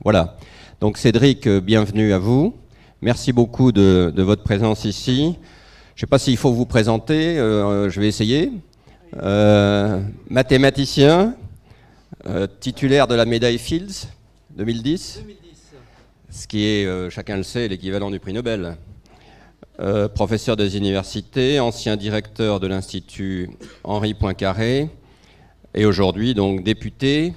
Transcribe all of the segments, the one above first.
Voilà. Donc Cédric, bienvenue à vous. Merci beaucoup de votre présence ici. Je ne sais pas s'il faut vous présenter, je vais essayer. Mathématicien, titulaire de la médaille Fields 2010, ce qui est, chacun le sait, l'équivalent du prix Nobel. Professeur des universités, ancien directeur de l'Institut Henri Poincaré, et aujourd'hui donc député.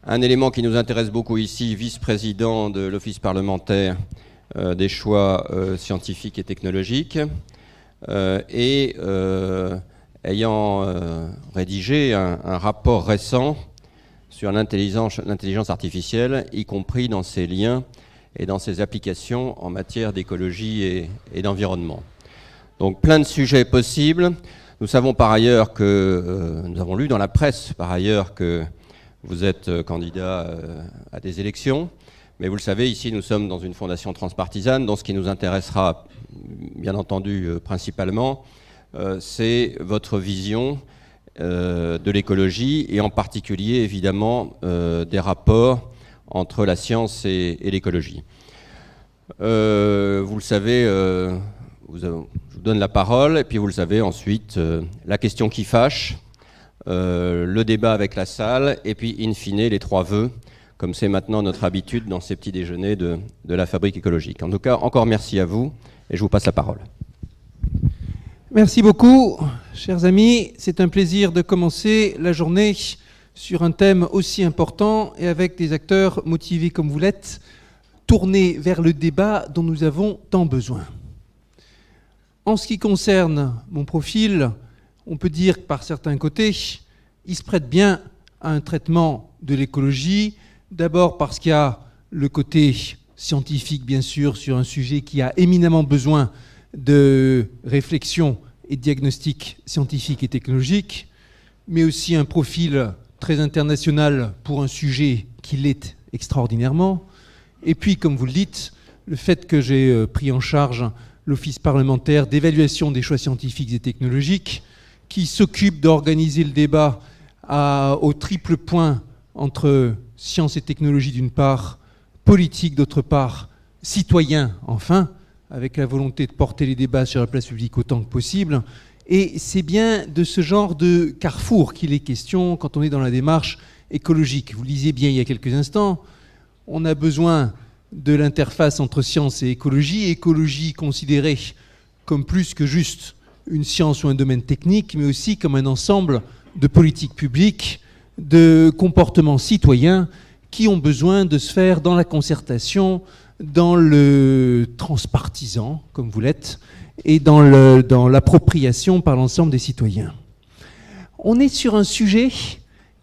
Un élément qui nous intéresse beaucoup ici, vice-président de l'Office parlementaire des choix scientifiques et technologiques, et ayant rédigé un rapport récent sur l'intelligence artificielle, y compris dans ses liens et dans ses applications en matière d'écologie et d'environnement. Donc plein de sujets possibles. Nous savons par ailleurs que, nous avons lu dans la presse par ailleurs que vous êtes candidat à des élections, mais vous le savez, ici nous sommes dans une fondation transpartisane, dont ce qui nous intéressera bien entendu principalement, c'est votre vision de l'écologie et en particulier évidemment des rapports entre la science et l'écologie. Vous le savez, je vous donne la parole et puis vous le savez ensuite, la question qui fâche, le débat avec la salle et puis in fine les 3 vœux, comme c'est maintenant notre habitude dans ces petits déjeuners de la Fabrique écologique. En tout cas, encore merci à vous et je vous passe la parole. Merci beaucoup, chers amis. C'est un plaisir de commencer la journée sur un thème aussi important et avec des acteurs motivés comme vous l'êtes, tournés vers le débat dont nous avons tant besoin. En ce qui concerne mon profil, on peut dire que par certains côtés, il se prête bien à un traitement de l'écologie. D'abord parce qu'il y a le côté scientifique, bien sûr, sur un sujet qui a éminemment besoin de réflexion et de diagnostic scientifique et technologique, mais aussi un profil très international pour un sujet qui l'est extraordinairement. Et puis, comme vous le dites, le fait que j'ai pris en charge l'Office parlementaire d'évaluation des choix scientifiques et technologiques, qui s'occupe d'organiser le débat au triple point entre science et technologie d'une part, politique d'autre part, citoyen enfin, avec la volonté de porter les débats sur la place publique autant que possible. Et c'est bien de ce genre de carrefour qu'il est question quand on est dans la démarche écologique. Vous le disiez bien il y a quelques instants, on a besoin de l'interface entre science et écologie considérée comme plus que juste une science ou un domaine technique, mais aussi comme un ensemble de politiques publiques, de comportements citoyens qui ont besoin de se faire dans la concertation, dans le transpartisan, comme vous l'êtes, et dans l'appropriation par l'ensemble des citoyens. On est sur un sujet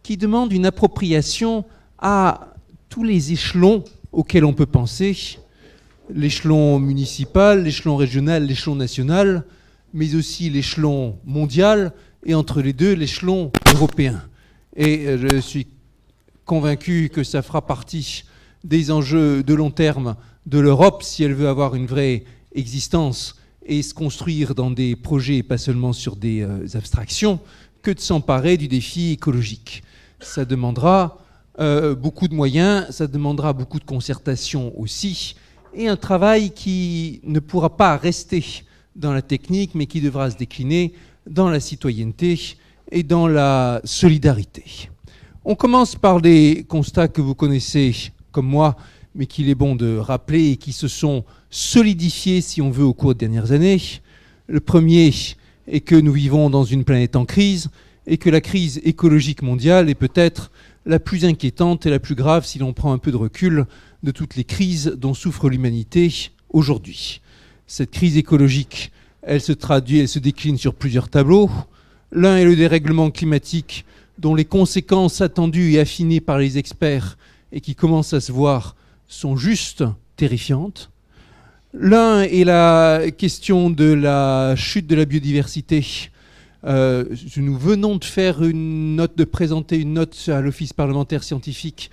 qui demande une appropriation à tous les échelons auxquels on peut penser, l'échelon municipal, l'échelon régional, l'échelon national, mais aussi l'échelon mondial, et entre les deux, l'échelon européen. Et je suis convaincu que ça fera partie des enjeux de long terme de l'Europe, si elle veut avoir une vraie existence et se construire dans des projets, pas seulement sur des abstractions, que de s'emparer du défi écologique. Ça demandera beaucoup de moyens, ça demandera beaucoup de concertation aussi, et un travail qui ne pourra pas rester dans la technique, mais qui devra se décliner dans la citoyenneté et dans la solidarité. On commence par des constats que vous connaissez comme moi, mais qu'il est bon de rappeler et qui se sont solidifiés, si on veut, au cours des dernières années. Le premier est que nous vivons dans une planète en crise et que la crise écologique mondiale est peut-être la plus inquiétante et la plus grave, si l'on prend un peu de recul, de toutes les crises dont souffre l'humanité aujourd'hui. Cette crise écologique, elle se décline sur plusieurs tableaux. L'un est le dérèglement climatique, dont les conséquences attendues et affinées par les experts et qui commencent à se voir sont juste terrifiantes. L'un est la question de la chute de la biodiversité. Nous venons de présenter une note à l'Office parlementaire scientifique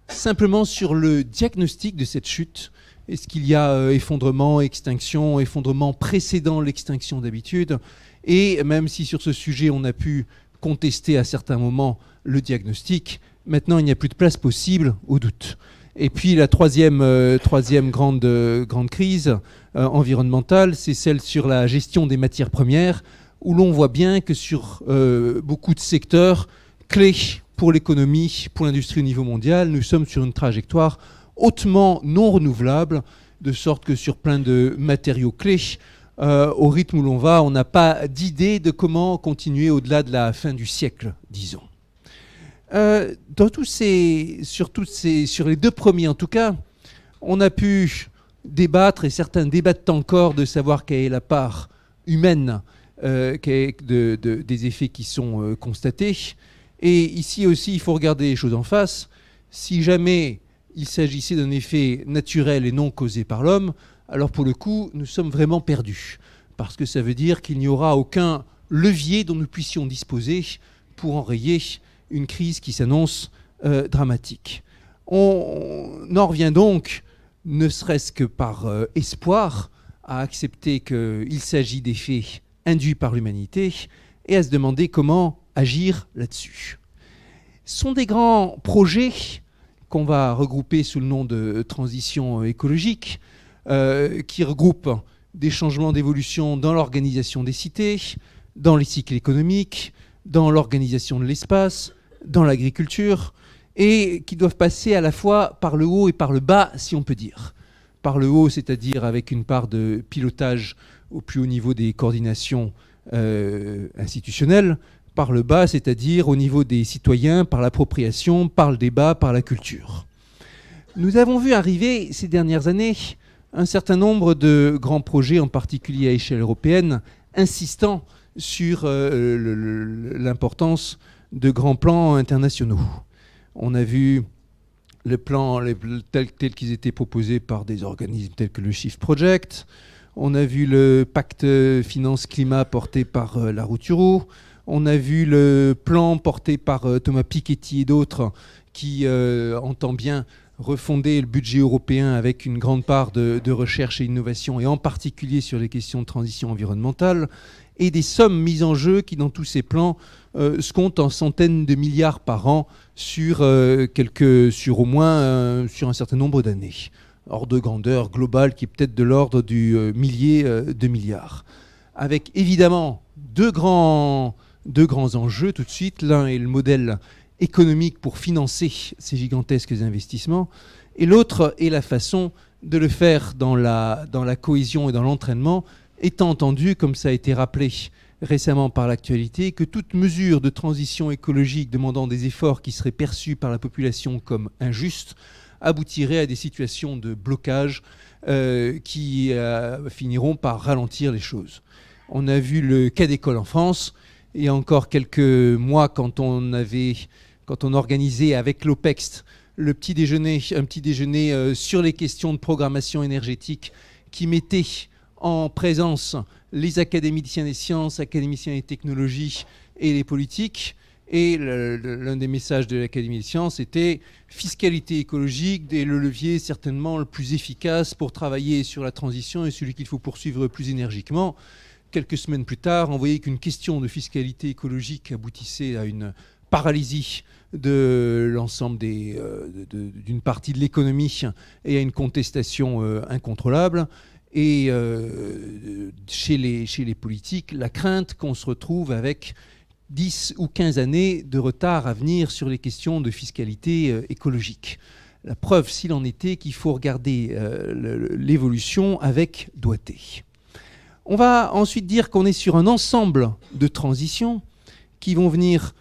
simplement sur le diagnostic de cette chute. Est-ce qu'il y a effondrement, extinction, effondrement précédant l'extinction d'habitude? Et même si sur ce sujet on a pu contester à certains moments le diagnostic, maintenant il n'y a plus de place possible au doute. Et puis la troisième grande crise environnementale, c'est celle sur la gestion des matières premières, où l'on voit bien que sur beaucoup de secteurs clés pour l'économie, pour l'industrie au niveau mondial, nous sommes sur une trajectoire hautement non renouvelable, de sorte que sur plein de matériaux clés, au rythme où l'on va, on n'a pas d'idée de comment continuer au-delà de la fin du siècle, disons. Sur les deux premiers en tout cas, on a pu débattre, et certains débattent encore, de savoir quelle est la part humaine des effets qui sont constatés. Et ici aussi, il faut regarder les choses en face. Si jamais il s'agissait d'un effet naturel et non causé par l'homme, alors pour le coup, nous sommes vraiment perdus. Parce que ça veut dire qu'il n'y aura aucun levier dont nous puissions disposer pour enrayer une crise qui s'annonce dramatique. On en revient donc, ne serait-ce que par espoir, à accepter qu'il s'agit d'effets induits par l'humanité et à se demander comment agir là-dessus. Ce sont des grands projets qu'on va regrouper sous le nom de transition écologique, qui regroupent des changements d'évolution dans l'organisation des cités, dans les cycles économiques, dans l'organisation de l'espace, dans l'agriculture, et qui doivent passer à la fois par le haut et par le bas, si on peut dire. Par le haut, c'est-à-dire avec une part de pilotage au plus haut niveau des coordinations institutionnelles, par le bas, c'est-à-dire au niveau des citoyens, par l'appropriation, par le débat, par la culture. Nous avons vu arriver ces dernières années un certain nombre de grands projets, en particulier à échelle européenne, insistant sur l'importance de grands plans internationaux. On a vu les plans tels qu'ils étaient proposés par des organismes tels que le Shift Project. On a vu le pacte finance-climat porté par Laruturu. On a vu le plan porté par Thomas Piketty et d'autres qui entend bien refonder le budget européen avec une grande part de recherche et innovation, et en particulier sur les questions de transition environnementale, et des sommes mises en jeu qui, dans tous ces plans, se comptent en centaines de milliards par an sur un certain nombre d'années. Ordre de grandeur globale qui est peut-être de l'ordre du millier de milliards. Avec évidemment deux grands enjeux tout de suite. L'un est le modèle économique pour financer ces gigantesques investissements, et l'autre est la façon de le faire dans la cohésion et dans l'entraînement, étant entendu, comme ça a été rappelé récemment par l'actualité, que toute mesure de transition écologique demandant des efforts qui seraient perçus par la population comme injustes aboutirait à des situations de blocage qui finiront par ralentir les choses. On a vu le cas d'école en France. Il y a encore quelques mois, quand on organisait avec l'OPEX un petit déjeuner sur les questions de programmation énergétique qui mettait en présence les académiciens des sciences, académiciens des technologies et les politiques. Et l'un des messages de l'Académie des sciences était fiscalité écologique, le levier certainement le plus efficace pour travailler sur la transition et celui qu'il faut poursuivre plus énergiquement. Quelques semaines plus tard, on voyait qu'une question de fiscalité écologique aboutissait à une paralysie de l'ensemble d'une partie de l'économie et à une contestation incontrôlable. Et chez les politiques, la crainte qu'on se retrouve avec 10 ou 15 années de retard à venir sur les questions de fiscalité écologique. La preuve, s'il en était, qu'il faut regarder l'évolution avec doigté. On va ensuite dire qu'on est sur un ensemble de transitions qui vont venir,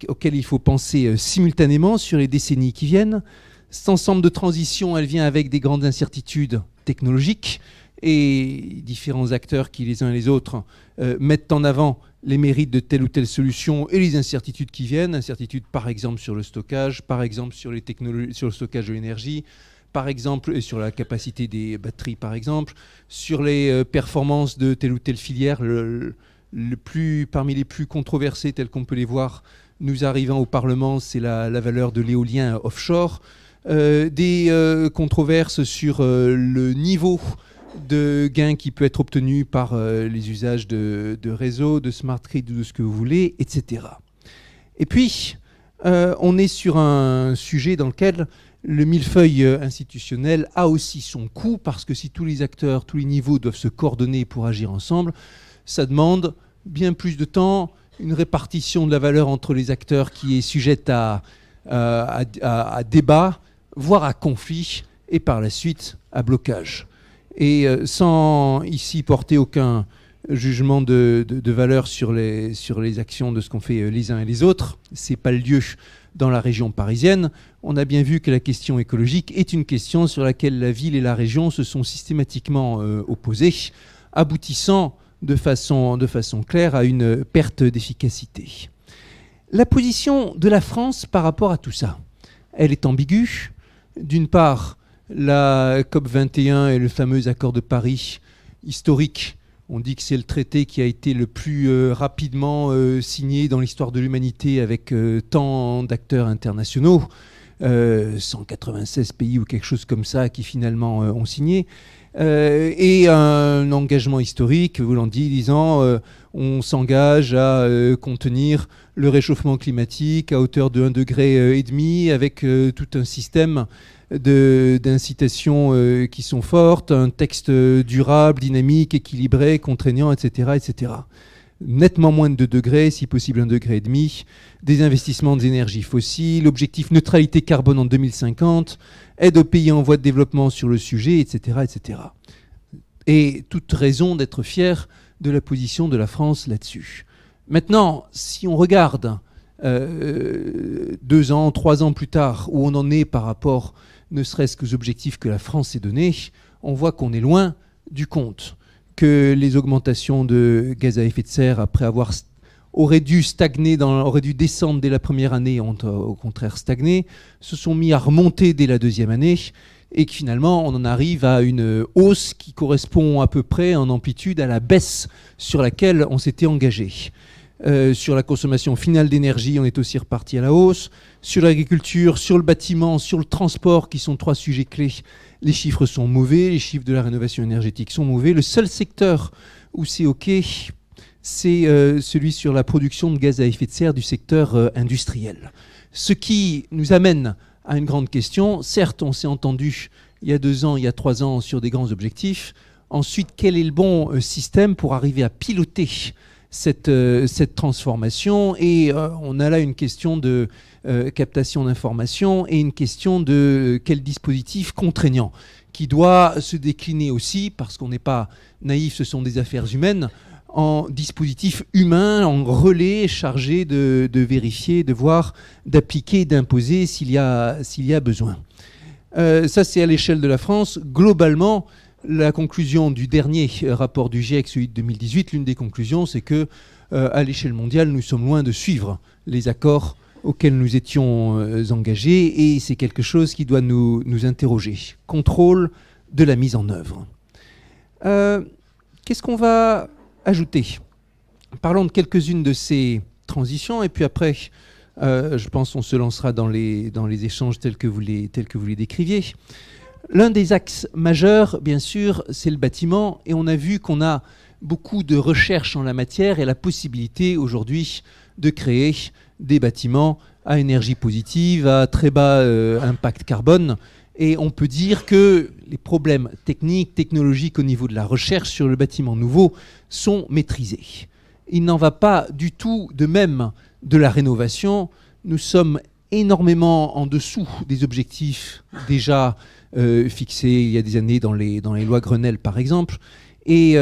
auxquelles il faut penser simultanément sur les décennies qui viennent. Cet ensemble de transitions, elle vient avec des grandes incertitudes technologiques, et différents acteurs qui, les uns et les autres, mettent en avant les mérites de telle ou telle solution et les incertitudes qui viennent. Incertitudes par exemple sur le stockage, par exemple sur les technologies, sur le stockage de l'énergie, par exemple sur la capacité des batteries, par exemple, sur les performances de telle ou telle filière, parmi les plus controversées telles qu'on peut les voir nous arrivant au Parlement, c'est la valeur de l'éolien offshore. Des controverses sur le niveau de gain qui peut être obtenu par les usages de réseaux, de smart grid, de ce que vous voulez, etc. Et puis, on est sur un sujet dans lequel le millefeuille institutionnel a aussi son coût, parce que si tous les acteurs, tous les niveaux doivent se coordonner pour agir ensemble, ça demande bien plus de temps, une répartition de la valeur entre les acteurs qui est sujette à débat, voire à conflit, et par la suite à blocage. Et sans ici porter aucun jugement de valeur sur les actions de ce qu'ont fait les uns et les autres, c'est pas le lieu dans la région parisienne. On a bien vu que la question écologique est une question sur laquelle la ville et la région se sont systématiquement opposées, aboutissant de façon claire à une perte d'efficacité. La position de la France par rapport à tout ça, elle est ambiguë. D'une part, la COP21 et le fameux accord de Paris historique, on dit que c'est le traité qui a été le plus rapidement signé dans l'histoire de l'humanité avec tant d'acteurs internationaux, 196 pays ou quelque chose comme ça qui finalement ont signé, et un engagement historique voulant disant on s'engage à contenir le réchauffement climatique à hauteur de 1,5 degré avec tout un système d'incitations qui sont fortes, un texte durable, dynamique, équilibré, contraignant, etc., etc. Nettement moins de 2 degrés, si possible 1,5 degré, des investissements des énergies fossiles, objectif neutralité carbone en 2050, aide aux pays en voie de développement sur le sujet, etc., etc. Et toute raison d'être fier de la position de la France là-dessus. Maintenant, si on regarde 2 ans, 3 ans plus tard, où on en est par rapport ne serait-ce qu'aux objectifs que la France s'est donnés, on voit qu'on est loin du compte, que les augmentations de gaz à effet de serre, après avoir auraient dû descendre dès la première année, ont au contraire stagné, se sont mis à remonter dès la deuxième année, et que finalement on en arrive à une hausse qui correspond à peu près en amplitude à la baisse sur laquelle on s'était engagé. Sur la consommation finale d'énergie, on est aussi reparti à la hausse. Sur l'agriculture, sur le bâtiment, sur le transport, qui sont 3 sujets clés, les chiffres sont mauvais, les chiffres de la rénovation énergétique sont mauvais. Le seul secteur où c'est OK, c'est celui sur la production de gaz à effet de serre du secteur industriel. Ce qui nous amène à une grande question. Certes, on s'est entendu il y a 2 ans, il y a 3 ans sur des grands objectifs. Ensuite, quel est le bon système pour arriver à piloter cette transformation? Et on a là une question de captation d'informations et une question de quel dispositif contraignant qui doit se décliner aussi, parce qu'on n'est pas naïf, ce sont des affaires humaines, en dispositif humain, en relais chargé de vérifier, de voir, d'appliquer, d'imposer s'il y a besoin. Ça, c'est à l'échelle de la France. Globalement, la conclusion du dernier rapport du GIEC, celui de 2018, l'une des conclusions, c'est que à l'échelle mondiale, nous sommes loin de suivre les accords auxquels nous étions engagés, et c'est quelque chose qui doit nous interroger. Contrôle de la mise en œuvre. Qu'est-ce qu'on va ajouter? Parlons de quelques-unes de ces transitions, et puis après, je pense qu'on se lancera dans les échanges tels que vous les décriviez. L'un des axes majeurs, bien sûr, c'est le bâtiment, et on a vu qu'on a beaucoup de recherches en la matière et la possibilité aujourd'hui de créer des bâtiments à énergie positive, à très bas impact carbone. Et on peut dire que les problèmes techniques, technologiques au niveau de la recherche sur le bâtiment nouveau sont maîtrisés. Il n'en va pas du tout de même de la rénovation. Nous sommes énormément en dessous des objectifs déjà fixés il y a des années dans les lois Grenelle, par exemple. Et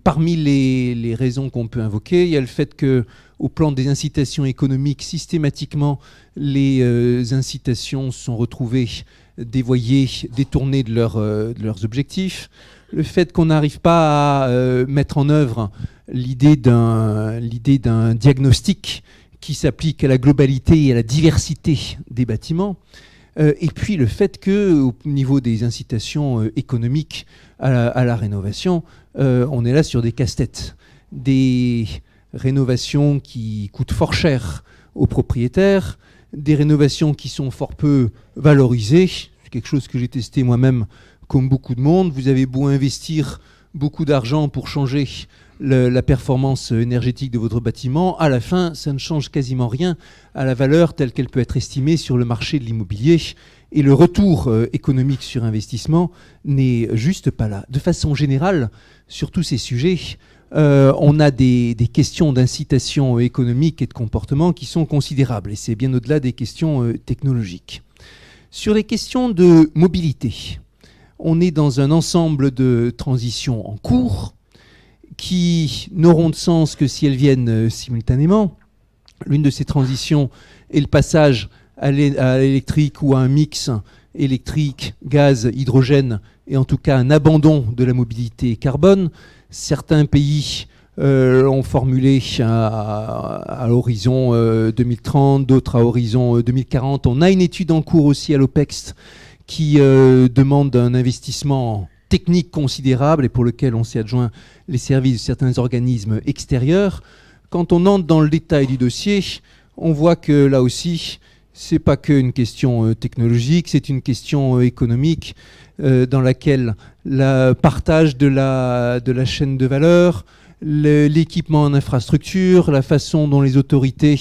parmi les raisons qu'on peut invoquer, il y a le fait qu'au plan des incitations économiques, systématiquement, les incitations sont retrouvées dévoyées, détournées de leurs objectifs. Le fait qu'on n'arrive pas à mettre en œuvre l'idée d'un diagnostic qui s'applique à la globalité et à la diversité des bâtiments. Et puis le fait qu'au niveau des incitations économiques à la rénovation, on est là sur des casse-têtes. Des rénovations qui coûtent fort cher aux propriétaires, des rénovations qui sont fort peu valorisées. C'est quelque chose que j'ai testé moi-même comme beaucoup de monde. Vous avez beau investir beaucoup d'argent pour changer la performance énergétique de votre bâtiment, à la fin, ça ne change quasiment rien à la valeur telle qu'elle peut être estimée sur le marché de l'immobilier. et le retour économique sur investissement n'est juste pas là. De façon générale, sur tous ces sujets, on a des questions d'incitation économique et de comportement qui sont considérables, et c'est bien au-delà des questions technologiques. Sur les questions de mobilité, on est dans un ensemble de transitions en cours qui n'auront de sens que si elles viennent simultanément. L'une de ces transitions est le passage à l'électrique ou à un mix électrique, gaz, hydrogène, et en tout cas un abandon de la mobilité carbone. Certains pays l'ont formulé à l'horizon 2030, d'autres à horizon 2040. On a une étude en cours aussi à l'OPEX qui demande un investissement technique considérable et pour lequel on s'est adjoint les services de certains organismes extérieurs. Quand on entre dans le détail du dossier, on voit que là aussi, c'est pas qu'une question technologique, c'est une question économique dans laquelle le partage de la chaîne de valeur, l'équipement en infrastructure, la façon dont les autorités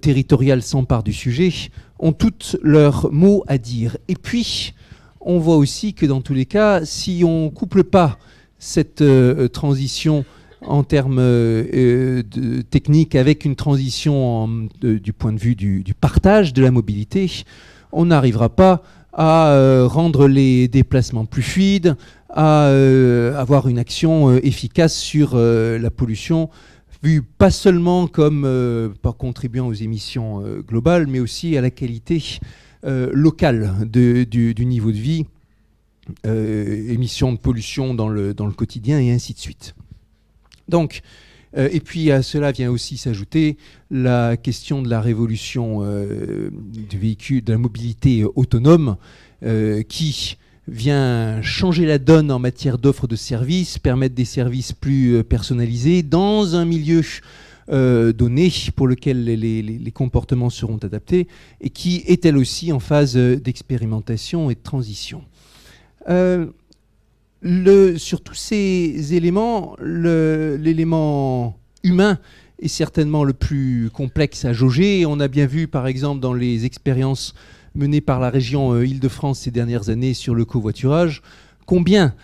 territoriales s'emparent du sujet, ont toutes leurs mots à dire. Et puis, on voit aussi que dans tous les cas, si on ne couple pas cette transition en termes techniques avec une transition du point de vue du partage de la mobilité, on n'arrivera pas à rendre les déplacements plus fluides, à avoir une action efficace sur la pollution, vue pas seulement comme pas contribuant aux émissions globales, mais aussi à la qualité locale du niveau de vie, émissions de pollution dans le quotidien et ainsi de suite. Donc, et puis à cela vient aussi s'ajouter la question de la révolution du véhicule, de la mobilité autonome, qui vient changer la donne en matière d'offres de services, permettre des services plus personnalisés dans un milieu donné pour lequel les comportements seront adaptés et qui est elle aussi en phase d'expérimentation et de transition. Sur tous ces éléments, l'élément humain est certainement le plus complexe à jauger. On a bien vu, par exemple, dans les expériences menées par la région Île-de-France ces dernières années sur le covoiturage, combien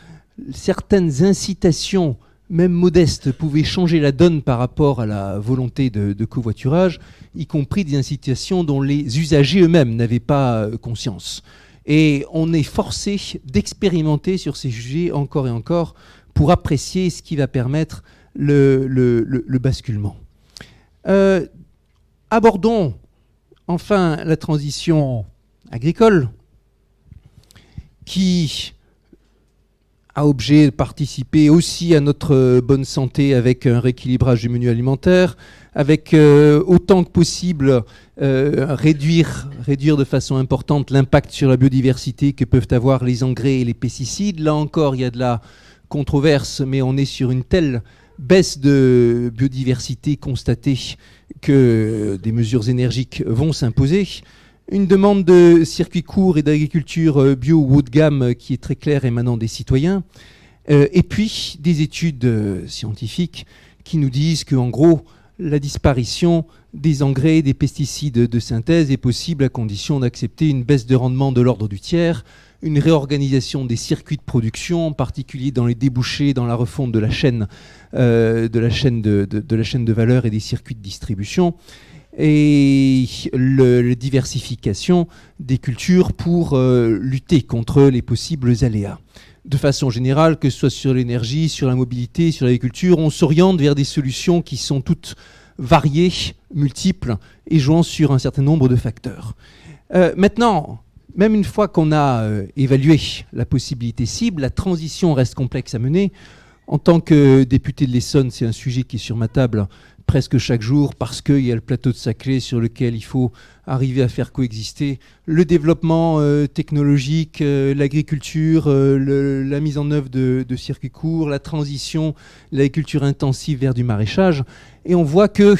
certaines incitations, même modestes, pouvaient changer la donne par rapport à la volonté de covoiturage, y compris des incitations dont les usagers eux-mêmes n'avaient pas conscience. Et on est forcé d'expérimenter sur ces sujets encore et encore pour apprécier ce qui va permettre le basculement. Abordons enfin la transition agricole qui a objet de participer aussi à notre bonne santé avec un rééquilibrage du menu alimentaire, avec autant que possible réduire de façon importante l'impact sur la biodiversité que peuvent avoir les engrais et les pesticides. Là encore, il y a de la controverse, mais on est sur une telle baisse de biodiversité constatée que des mesures énergiques vont s'imposer. Une demande de circuits courts et d'agriculture bio ou haut de gamme qui est très claire émanant des citoyens. Et puis des études scientifiques qui nous disent qu'en gros, la disparition des engrais et des pesticides de synthèse est possible à condition d'accepter une baisse de rendement de l'ordre du tiers, une réorganisation des circuits de production, en particulier dans les débouchés, dans la refonte de la chaîne de valeur et des circuits de distribution, et la diversification des cultures pour lutter contre les possibles aléas. De façon générale, que ce soit sur l'énergie, sur la mobilité, sur l'agriculture, on s'oriente vers des solutions qui sont toutes variées, multiples et jouant sur un certain nombre de facteurs. Maintenant, même une fois qu'on a évalué la possibilité cible, la transition reste complexe à mener. En tant que député de l'Essonne, c'est un sujet qui est sur ma table presque chaque jour parce qu'il y a le plateau de Saclay sur lequel il faut arriver à faire coexister le développement technologique, l'agriculture, la mise en œuvre de circuits courts, la transition, l'agriculture intensive vers du maraîchage. Et on voit que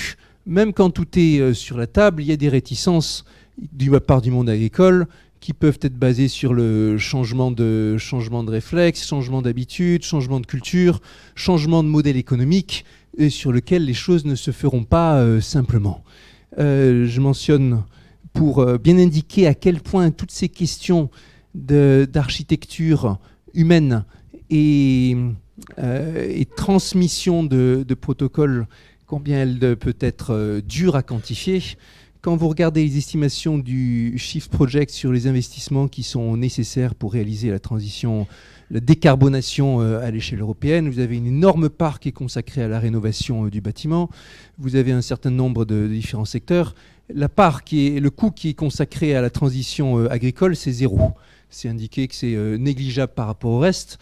même quand tout est sur la table, il y a des réticences de la part du monde agricole qui peuvent être basées sur le changement de réflexe, changement d'habitude, changement de culture, changement de modèle économique, et sur lequel les choses ne se feront pas simplement. Je mentionne pour bien indiquer à quel point toutes ces questions d'architecture humaine et transmission de protocoles, combien elle peut être dure à quantifier. Quand vous regardez les estimations du Shift Project sur les investissements qui sont nécessaires pour réaliser la décarbonation à l'échelle européenne, vous avez une énorme part qui est consacrée à la rénovation du bâtiment. Vous avez un certain nombre de différents secteurs. Le coût qui est consacré à la transition agricole, c'est 0. C'est indiqué que c'est négligeable par rapport au reste.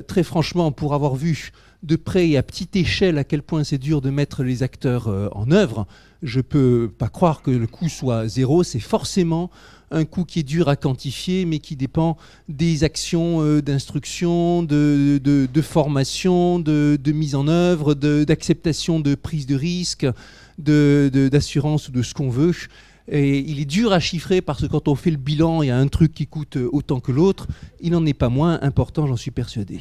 Très franchement, pour avoir vu de près et à petite échelle à quel point c'est dur de mettre les acteurs en œuvre, je ne peux pas croire que le coût soit 0. C'est forcément un coût qui est dur à quantifier, mais qui dépend des actions d'instruction, de formation, de mise en œuvre, d'acceptation de prise de risque, d'assurance ou de ce qu'on veut. Et il est dur à chiffrer parce que quand on fait le bilan, il y a un truc qui coûte autant que l'autre. Il n'en est pas moins important, j'en suis persuadé.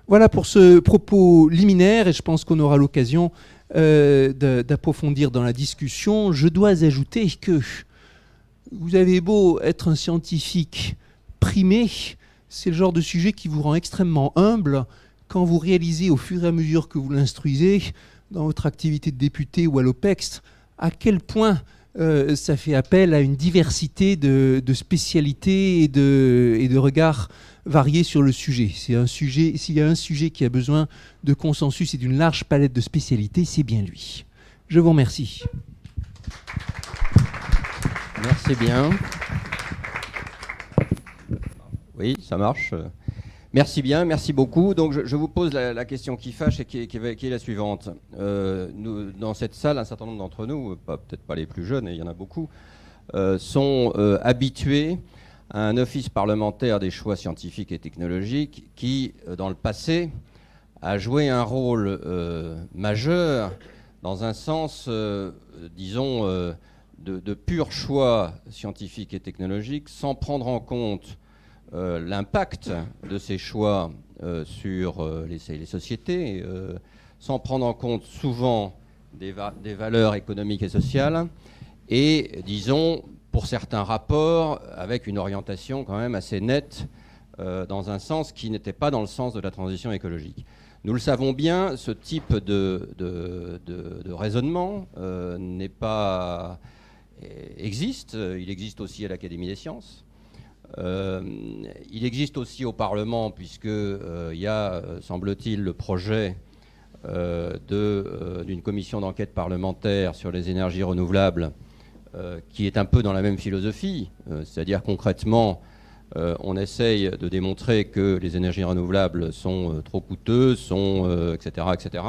Voilà pour ce propos liminaire, et je pense qu'on aura l'occasion d'approfondir dans la discussion. Je dois ajouter que vous avez beau être un scientifique primé, c'est le genre de sujet qui vous rend extrêmement humble quand vous réalisez au fur et à mesure que vous l'instruisez dans votre activité de député ou à l'OPEX, à quel point ça fait appel à une diversité de spécialités et de regards variés sur le sujet. S'il y a un sujet qui a besoin de consensus et d'une large palette de spécialités, c'est bien lui. Je vous remercie. Merci bien. Oui, ça marche. Merci bien, merci beaucoup. Donc je vous pose la question qui fâche et qui est la suivante. Nous, dans cette salle, un certain nombre d'entre nous, peut-être pas les plus jeunes, et il y en a beaucoup, sont habitués à un office parlementaire des choix scientifiques et technologiques qui, dans le passé, a joué un rôle majeur dans un sens, disons, de pur choix scientifiques et technologiques, sans prendre en compte l'impact de ces choix sur les sociétés, sans prendre en compte souvent des valeurs économiques et sociales, et, disons, pour certains rapports, avec une orientation quand même assez nette dans un sens qui n'était pas dans le sens de la transition écologique. Nous le savons bien, ce type de raisonnement existe. Il existe aussi à l'Académie des sciences. Il existe aussi au Parlement, puisqu'il y a, semble-t-il, le projet d'une commission d'enquête parlementaire sur les énergies renouvelables, qui est un peu dans la même philosophie, c'est-à-dire concrètement, on essaye de démontrer que les énergies renouvelables sont trop coûteuses, etc., etc.,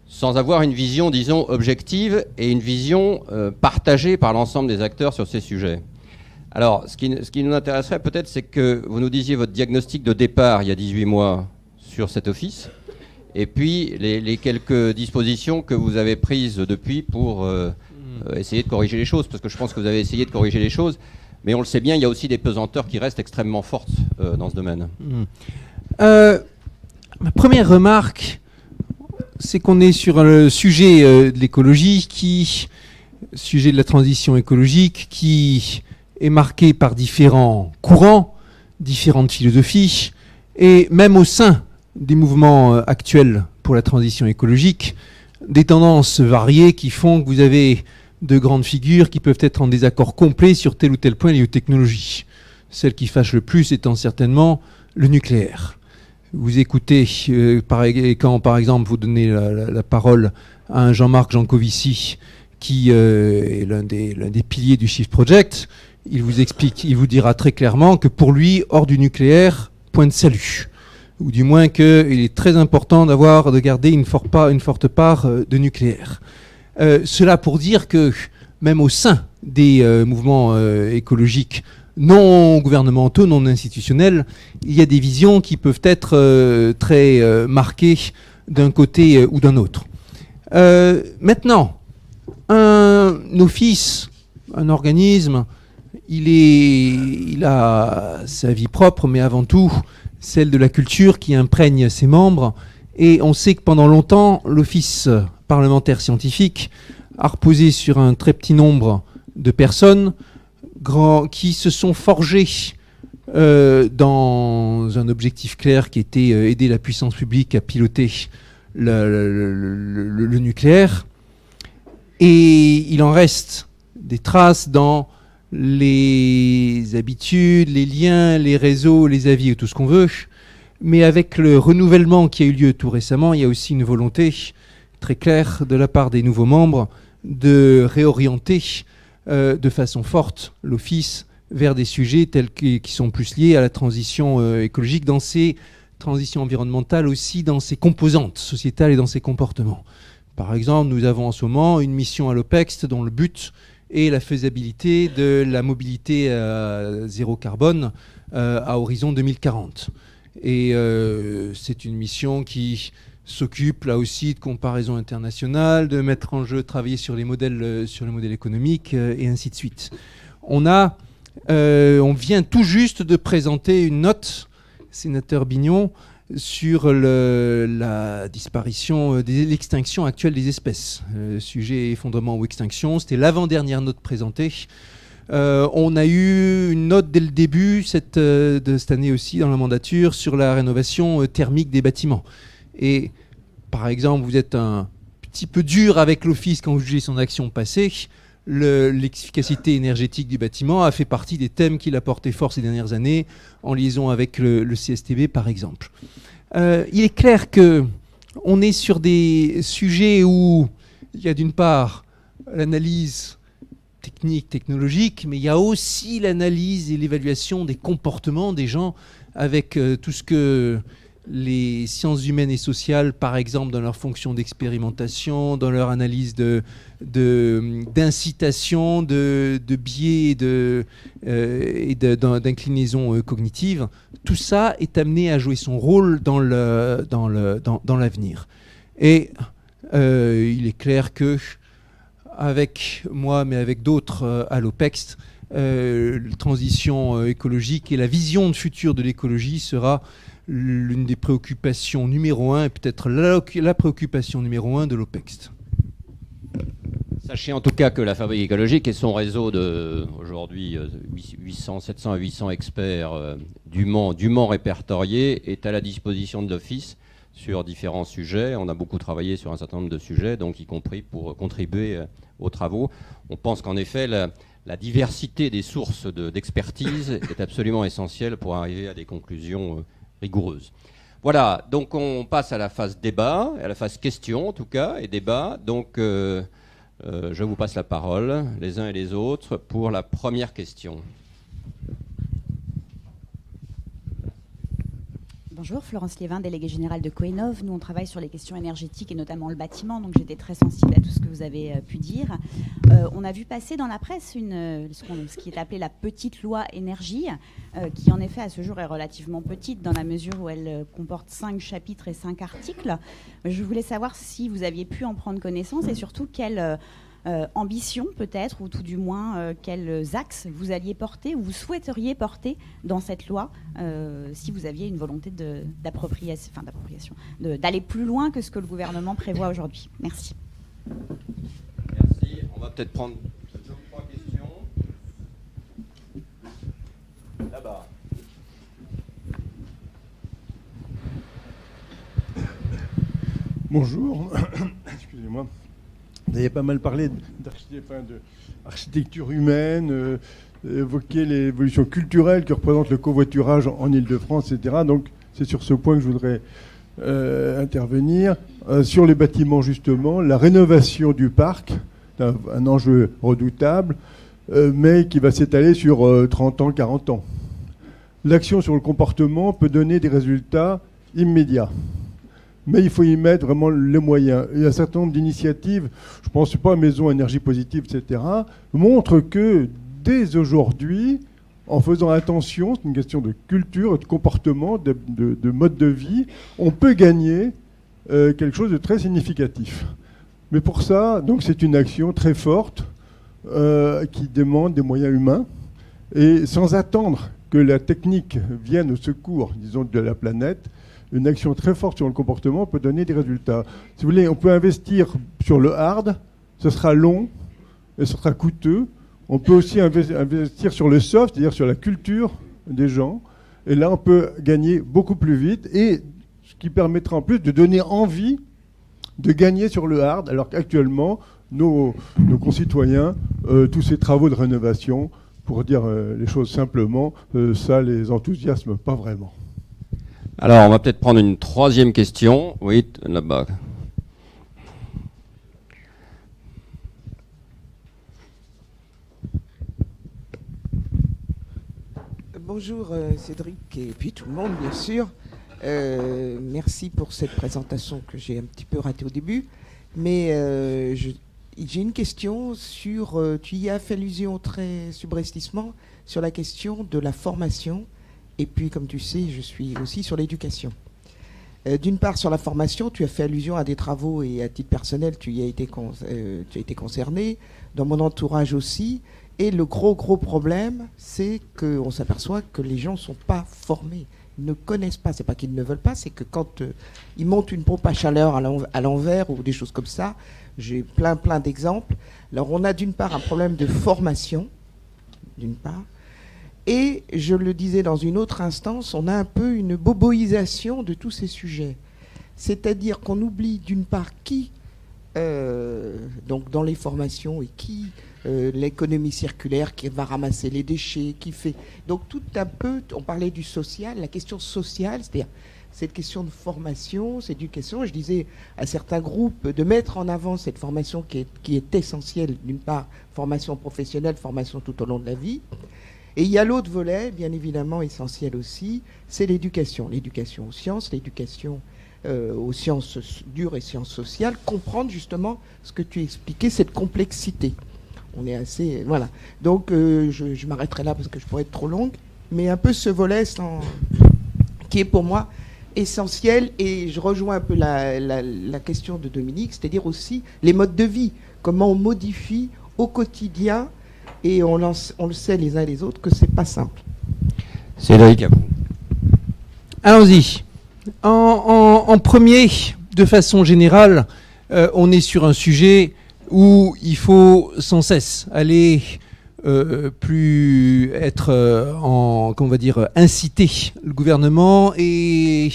sans avoir une vision, disons, objective et une vision partagée par l'ensemble des acteurs sur ces sujets. Alors, ce qui nous intéresserait peut-être, c'est que vous nous disiez votre diagnostic de départ il y a 18 mois sur cet office, et puis les quelques dispositions que vous avez prises depuis pour essayer de corriger les choses, parce que je pense que vous avez essayé de corriger les choses, mais on le sait bien, il y a aussi des pesanteurs qui restent extrêmement fortes dans ce domaine. Ma première remarque, c'est qu'on est sur le sujet de l'écologie, sujet de la transition écologique, qui est marqué par différents courants, différentes philosophies, et même au sein des mouvements actuels pour la transition écologique, des tendances variées qui font que vous avez de grandes figures qui peuvent être en désaccord complet sur tel ou tel point lié aux technologies. Celle qui fâche le plus étant certainement le nucléaire. Vous écoutez, quand par exemple vous donnez la parole à un Jean-Marc Jancovici, qui est l'un des piliers du Shift Project, il vous dira très clairement que pour lui, hors du nucléaire, point de salut. Ou du moins qu'il est très important de garder une forte part de nucléaire. Cela pour dire que même au sein des mouvements écologiques non gouvernementaux, non institutionnels, il y a des visions qui peuvent être très marquées d'un côté ou d'un autre. Maintenant, un office, un organisme, il a sa vie propre, mais avant tout celle de la culture qui imprègne ses membres. Et on sait que pendant longtemps, l'office parlementaire scientifique a reposé sur un très petit nombre de personnes qui se sont forgés dans un objectif clair qui était aider la puissance publique à piloter le nucléaire. Et il en reste des traces dans les habitudes, les liens, les réseaux, les avis, tout ce qu'on veut. Mais avec le renouvellement qui a eu lieu tout récemment, il y a aussi une volonté très claire de la part des nouveaux membres de réorienter de façon forte l'Office vers des sujets qui sont plus liés à la transition écologique, dans ses transitions environnementales aussi, dans ses composantes sociétales et dans ses comportements. Par exemple, nous avons en ce moment une mission à l'OPEX dont le but est la faisabilité de la mobilité à zéro carbone à horizon 2040. Et c'est une mission qui s'occupe là aussi de comparaison internationale, de mettre en jeu, travailler sur les modèles économiques et ainsi de suite. On vient tout juste de présenter une note, sénateur Bignon, sur la disparition, l'extinction actuelle des espèces. Sujet effondrement ou extinction, c'était l'avant-dernière note présentée. On a eu une note dès le début de cette année aussi dans la mandature sur la rénovation thermique des bâtiments. Et par exemple, vous êtes un petit peu dur avec l'Office quand vous jugez son action passée. L'efficacité énergétique du bâtiment a fait partie des thèmes qu'il a porté fort ces dernières années, en liaison avec le CSTB par exemple. Il est clair qu'on est sur des sujets où il y a d'une part l'analyse technique, technologique, mais il y a aussi l'analyse et l'évaluation des comportements des gens avec tout ce que les sciences humaines et sociales, par exemple, dans leur fonction d'expérimentation, dans leur analyse d'incitation, de biais et d'inclinaison cognitive, tout ça est amené à jouer son rôle dans l'avenir. Et il est clair que avec moi, mais avec d'autres à l'OPEX, la transition écologique et la vision future de l'écologie sera l'une des préoccupations numéro 1 et peut-être la préoccupation numéro 1 de l'OPEX. Sachez en tout cas que la Fabrique écologique et son réseau de, aujourd'hui, 700 à 800 experts dûment répertoriés est à la disposition de l'Office sur différents sujets. On a beaucoup travaillé sur un certain nombre de sujets, donc y compris pour contribuer aux travaux. On pense qu'en effet, la diversité des sources d'expertise est absolument essentielle pour arriver à des conclusions rigoureuses. Voilà, donc on passe à la phase débat, à la phase question en tout cas, et débat. Donc je vous passe la parole, les uns et les autres, pour la première question. Bonjour, Florence Liévin, déléguée générale de Coenov. Nous, on travaille sur les questions énergétiques et notamment le bâtiment, donc j'étais très sensible à tout ce que vous avez pu dire. On a vu passer dans la presse ce qui est appelé la petite loi énergie, qui en effet à ce jour est relativement petite dans la mesure où elle comporte 5 chapitres et 5 articles. Je voulais savoir si vous aviez pu en prendre connaissance et surtout quelle ambition peut-être, ou tout du moins quels axes vous alliez porter ou vous souhaiteriez porter dans cette loi, si vous aviez une volonté d'appropriation, d'aller plus loin que ce que le gouvernement prévoit aujourd'hui. Merci. Merci. On va peut-être prendre 2 ou 3 questions. Là-bas. Bonjour. Excusez-moi. Vous avez pas mal parlé d'architecture humaine, évoqué l'évolution culturelle que représente le covoiturage en Île-de-France, etc. Donc c'est sur ce point que je voudrais intervenir. Sur les bâtiments, justement, la rénovation du parc, un enjeu redoutable, mais qui va s'étaler sur 30 ans, 40 ans. L'action sur le comportement peut donner des résultats immédiats. Mais il faut y mettre vraiment les moyens. Il y a un certain nombre d'initiatives, je ne pense pas à Maison Énergie Positive, etc., montrent que dès aujourd'hui, en faisant attention, c'est une question de culture, de comportement, de mode de vie, on peut gagner quelque chose de très significatif. Mais pour ça, donc, c'est une action très forte qui demande des moyens humains. Et sans attendre que la technique vienne au secours, disons, de la planète, une action très forte sur le comportement peut donner des résultats. Si vous voulez, on peut investir sur le hard, ce sera long et ce sera coûteux. On peut aussi investir sur le soft, c'est-à-dire sur la culture des gens. Et là, on peut gagner beaucoup plus vite. Et ce qui permettra en plus de donner envie de gagner sur le hard, alors qu'actuellement, nos concitoyens, tous ces travaux de rénovation, pour dire les choses simplement, ça les enthousiasme pas vraiment. Alors, on va peut-être prendre une troisième question. Oui, là-bas. Bonjour Cédric et puis tout le monde bien sûr. Merci pour cette présentation que j'ai un petit peu ratée au début. Mais j'ai une question sur, tu y as fait allusion très subrepticement sur la question de la formation. Et puis comme tu sais, je suis aussi sur l'éducation. D'une part sur la formation, tu as fait allusion à des travaux et à titre personnel, tu as été concerné. Dans mon entourage aussi. Et le gros problème, c'est qu'on s'aperçoit que les gens ne sont pas formés, ils ne connaissent pas. C'est pas qu'ils ne veulent pas, c'est que quand ils montent une pompe à chaleur à l'envers ou des choses comme ça, j'ai plein d'exemples. Alors on a d'une part un problème de formation, d'une part, et je le disais dans une autre instance, on a un peu une boboisation de tous ces sujets. C'est-à-dire qu'on oublie d'une part qui, donc dans les formations, et qui... l'économie circulaire qui va ramasser les déchets, qui fait... Donc tout un peu, on parlait du social, la question sociale, c'est-à-dire cette question de formation, cette éducation. Je disais à certains groupes de mettre en avant cette formation qui est essentielle, d'une part, formation professionnelle, formation tout au long de la vie. Et il y a l'autre volet, bien évidemment essentiel aussi, c'est l'éducation. L'éducation aux sciences, l'éducation aux sciences dures et sciences sociales, comprendre justement ce que tu expliquais, cette complexité. On est assez... Voilà. Donc, je m'arrêterai là parce que je pourrais être trop longue. Mais un peu ce volet qui est pour moi essentiel. Et je rejoins un peu la question de Dominique, c'est-à-dire aussi les modes de vie. Comment on modifie au quotidien. Et on le sait les uns et les autres que c'est pas simple. Cédric, à vous. Allons-y. En premier, de façon générale, on est sur un sujet... où il faut sans cesse aller plus être inciter le gouvernement et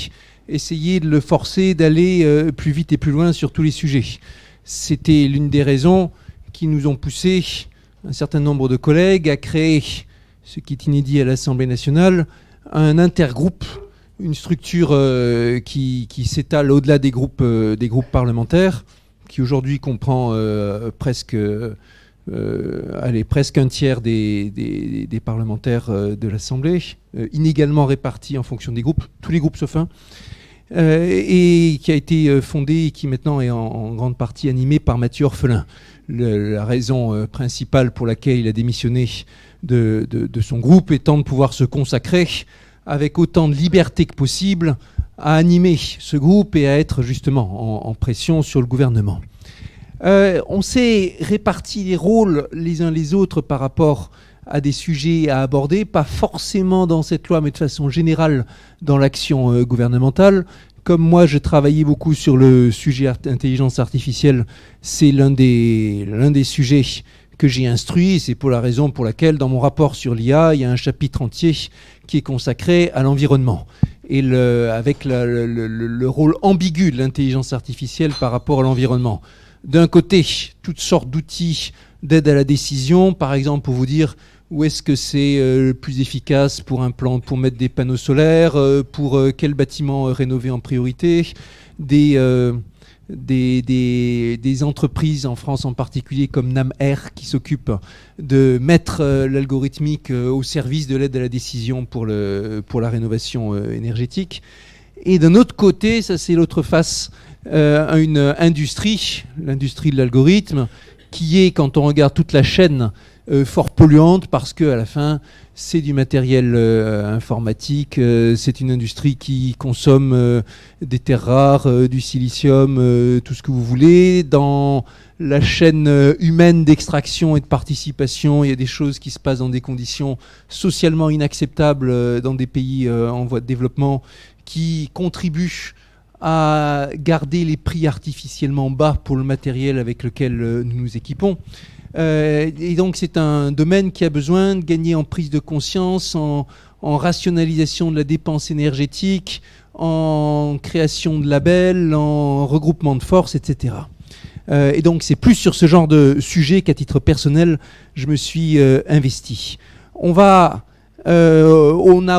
essayer de le forcer d'aller plus vite et plus loin sur tous les sujets. C'était l'une des raisons qui nous ont poussé un certain nombre de collègues à créer, ce qui est inédit à l'Assemblée nationale, un intergroupe, une structure qui s'étale au-delà des groupes parlementaires, qui aujourd'hui comprend presque un tiers des parlementaires de l'Assemblée, inégalement répartis en fonction des groupes, tous les groupes sauf un, et qui a été fondé et qui maintenant est en grande partie animé par Mathieu Orphelin. La raison principale pour laquelle il a démissionné de son groupe étant de pouvoir se consacrer avec autant de liberté que possible à animer ce groupe et à être justement en pression sur le gouvernement. On s'est réparti les rôles les uns les autres par rapport à des sujets à aborder, pas forcément dans cette loi, mais de façon générale dans l'action gouvernementale. Comme moi, je travaillais beaucoup sur le sujet intelligence artificielle, c'est l'un des sujets que j'ai instruit. C'est pour la raison pour laquelle, dans mon rapport sur l'IA, il y a un chapitre entier qui est consacré à l'environnement. Et avec le rôle ambigu de l'intelligence artificielle par rapport à l'environnement. D'un côté, toutes sortes d'outils d'aide à la décision, par exemple pour vous dire où est-ce que c'est le plus efficace pour pour mettre des panneaux solaires, pour quel bâtiment rénover en priorité, des entreprises en France en particulier comme NamR qui s'occupent de mettre l'algorithmique au service de l'aide à la décision pour la rénovation énergétique. Et d'un autre côté, ça c'est l'autre face, une industrie, l'industrie de l'algorithme, qui est, quand on regarde toute la chaîne, fort polluante parce qu'à la fin, c'est du matériel informatique, c'est une industrie qui consomme des terres rares, du silicium, tout ce que vous voulez. Dans la chaîne humaine d'extraction et de participation, il y a des choses qui se passent dans des conditions socialement inacceptables dans des pays en voie de développement qui contribuent à garder les prix artificiellement bas pour le matériel avec lequel nous nous équipons. Et donc c'est un domaine qui a besoin de gagner en prise de conscience, en rationalisation de la dépense énergétique, en création de labels, en regroupement de forces, etc. Et donc c'est plus sur ce genre de sujet qu'à titre personnel, je me suis investi. On a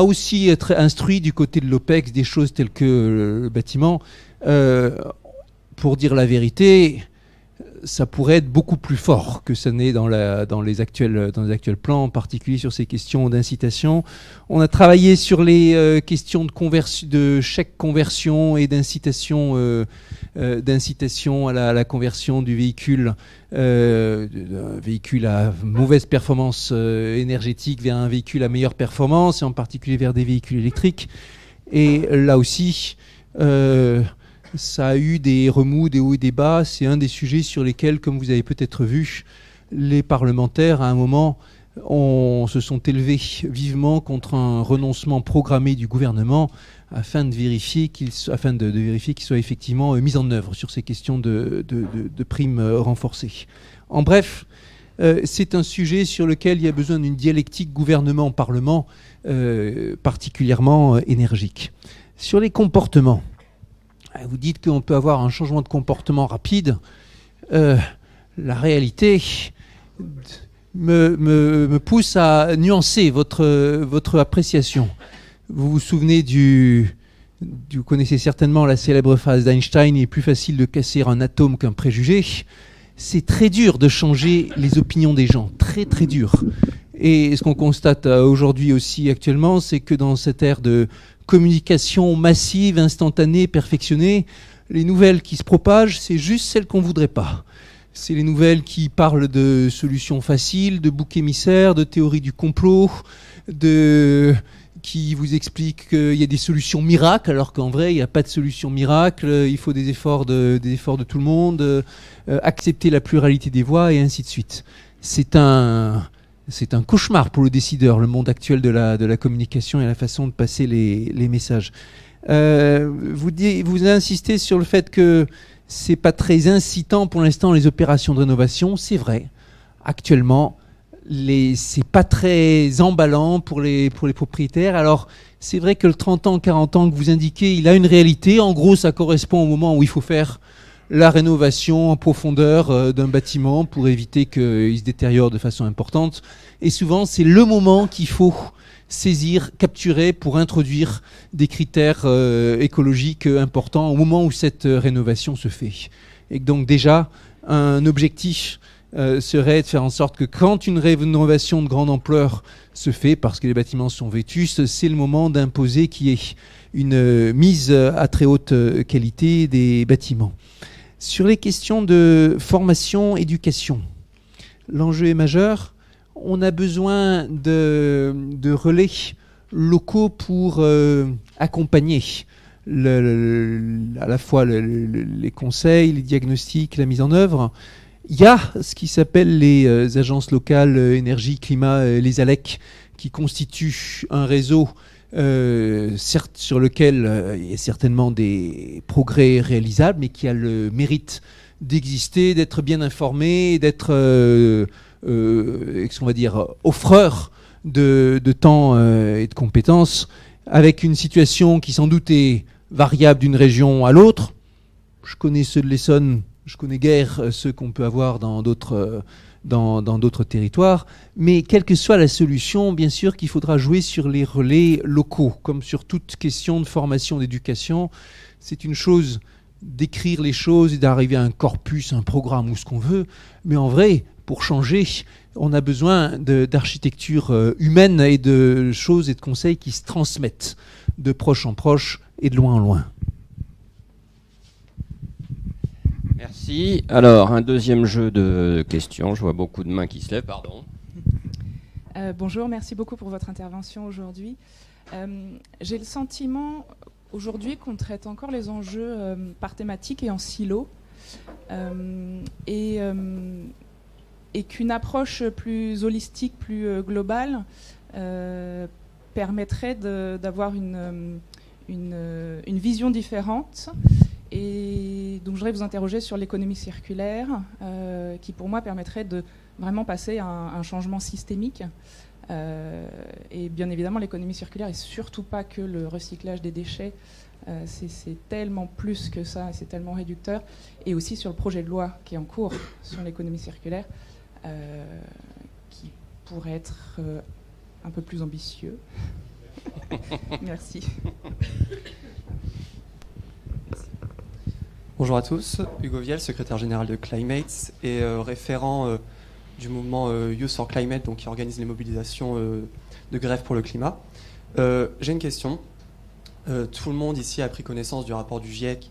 aussi été instruit du côté de l'OPEX des choses telles que le bâtiment. Pour dire la vérité, ça pourrait être beaucoup plus fort que ça n'est dans les actuels plans, en particulier sur ces questions d'incitation. On a travaillé sur les questions de chèque conversion et d'incitation à la conversion du véhicule, d'un véhicule à mauvaise performance énergétique vers un véhicule à meilleure performance, et en particulier vers des véhicules électriques. Et là aussi, ça a eu des remous, des hauts et des bas. C'est un des sujets sur lesquels, comme vous avez peut-être vu, les parlementaires, à un moment, se sont élevés vivement contre un renoncement programmé du gouvernement afin de vérifier qu'il soit effectivement mis en œuvre sur ces questions de primes renforcées. En bref, c'est un sujet sur lequel il y a besoin d'une dialectique gouvernement-parlement particulièrement énergique. Sur les comportements, vous dites qu'on peut avoir un changement de comportement rapide. La réalité me pousse à nuancer votre appréciation. Vous vous souvenez vous connaissez certainement la célèbre phrase d'Einstein, il est plus facile de casser un atome qu'un préjugé. C'est très dur de changer les opinions des gens, très très dur. Et ce qu'on constate aujourd'hui aussi actuellement, c'est que dans cette ère de communication massive, instantanée, perfectionnée, les nouvelles qui se propagent, c'est juste celles qu'on ne voudrait pas. C'est les nouvelles qui parlent de solutions faciles, de boucs émissaires, de théories du complot, qui vous expliquent qu'il y a des solutions miracles, alors qu'en vrai, il n'y a pas de solution miracle, il faut des efforts de tout le monde, accepter la pluralité des voix, et ainsi de suite. C'est un cauchemar pour le décideur, le monde actuel de la communication et la façon de passer les messages. Vous insistez sur le fait que c'est pas très incitant pour l'instant les opérations de rénovation. C'est vrai. Actuellement, c'est pas très emballant pour les propriétaires. Alors, c'est vrai que le 30 ans, 40 ans que vous indiquez, il a une réalité. En gros, ça correspond au moment où il faut faire la rénovation en profondeur d'un bâtiment pour éviter qu'il se détériore de façon importante. Et souvent, c'est le moment qu'il faut saisir, capturer pour introduire des critères écologiques importants au moment où cette rénovation se fait. Et donc déjà, un objectif serait de faire en sorte que quand une rénovation de grande ampleur se fait, parce que les bâtiments sont vétustes, c'est le moment d'imposer qu'il y ait une mise à très haute qualité des bâtiments. Sur les questions de formation, éducation, l'enjeu est majeur. On a besoin de relais locaux pour accompagner à la fois les conseils, les diagnostics, la mise en œuvre. Il y a ce qui s'appelle les agences locales énergie, climat, les ALEC, qui constituent un réseau certes sur lequel il y a certainement des progrès réalisables, mais qui a le mérite d'exister, d'être bien informé, d'être offreur de temps et de compétences, avec une situation qui sans doute est variable d'une région à l'autre. Je connais ceux de l'Essonne, je connais guère ceux qu'on peut avoir dans d'autres territoires, mais quelle que soit la solution, bien sûr qu'il faudra jouer sur les relais locaux, comme sur toute question de formation, d'éducation. C'est une chose d'écrire les choses et d'arriver à un corpus, un programme ou ce qu'on veut, mais en vrai, pour changer, on a besoin d'architecture humaine et de choses et de conseils qui se transmettent de proche en proche et de loin en loin. Merci. Alors, un deuxième jeu de questions. Je vois beaucoup de mains qui se lèvent, pardon. Bonjour, merci beaucoup pour votre intervention aujourd'hui. J'ai le sentiment aujourd'hui qu'on traite encore les enjeux par thématique et en silo. Et qu'une approche plus holistique, plus globale, permettrait d'avoir une vision différente Et donc je voudrais vous interroger sur l'économie circulaire, qui pour moi permettrait de vraiment passer à un changement systémique. Et bien évidemment, l'économie circulaire n'est surtout pas que le recyclage des déchets, c'est tellement plus que ça, c'est tellement réducteur. Et aussi sur le projet de loi qui est en cours sur l'économie circulaire, qui pourrait être un peu plus ambitieux. Merci. Bonjour à tous, Hugo Viel, secrétaire général de Climate et référent du mouvement Youth for Climate, donc qui organise les mobilisations de grève pour le climat. J'ai une question. Tout le monde ici a pris connaissance du rapport du GIEC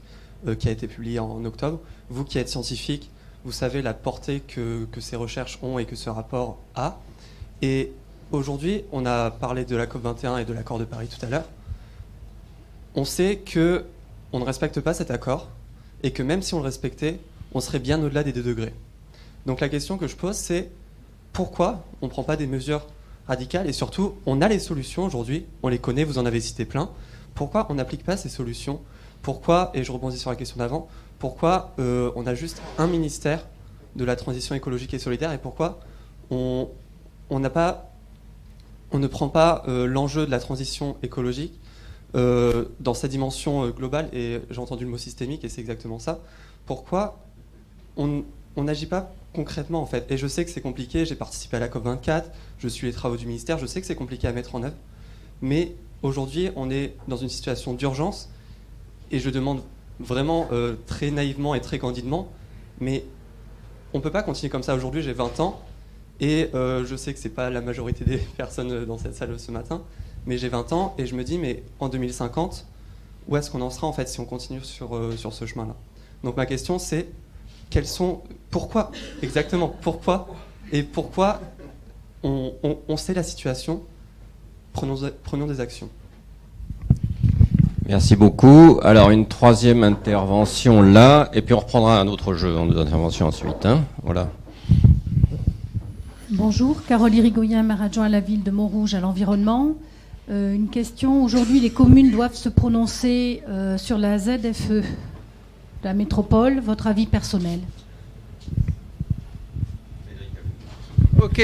qui a été publié en octobre. Vous qui êtes scientifique, vous savez la portée que ces recherches ont et que ce rapport a. Et aujourd'hui, on a parlé de la COP21 et de l'accord de Paris tout à l'heure. On sait qu'on ne respecte pas cet accord et que même si on le respectait, on serait bien au-delà des 2 degrés. Donc la question que je pose, c'est pourquoi on ne prend pas des mesures radicales et surtout, on a les solutions aujourd'hui, on les connaît, vous en avez cité plein. Pourquoi on n'applique pas ces solutions? Pourquoi, et je rebondis sur la question d'avant, pourquoi on a juste un ministère de la transition écologique et solidaire et pourquoi on ne prend pas l'enjeu de la transition écologique dans sa dimension globale, et j'ai entendu le mot systémique et c'est exactement ça. Pourquoi on n'agit pas concrètement en fait? Et je sais que c'est compliqué, j'ai participé à la COP24, je suis les travaux du ministère, je sais que c'est compliqué à mettre en œuvre, mais aujourd'hui on est dans une situation d'urgence et je demande vraiment très naïvement et très candidement, mais on ne peut pas continuer comme ça. Aujourd'hui j'ai 20 ans et je sais que c'est pas la majorité des personnes dans cette salle ce matin, mais j'ai 20 ans et je me dis, mais en 2050, où est-ce qu'on en sera en fait si on continue sur ce chemin-là? Donc ma question c'est, pourquoi exactement, pourquoi on sait la situation, prenons des actions. Merci beaucoup. Alors, une troisième intervention là, et puis on reprendra un autre jeu en 2 interventions ensuite. Hein, voilà. Bonjour, Carole Irigoyen, maire adjoint à la ville de Montrouge à l'environnement. Une question, aujourd'hui les communes doivent se prononcer sur la ZFE, la métropole, votre avis personnel? Ok.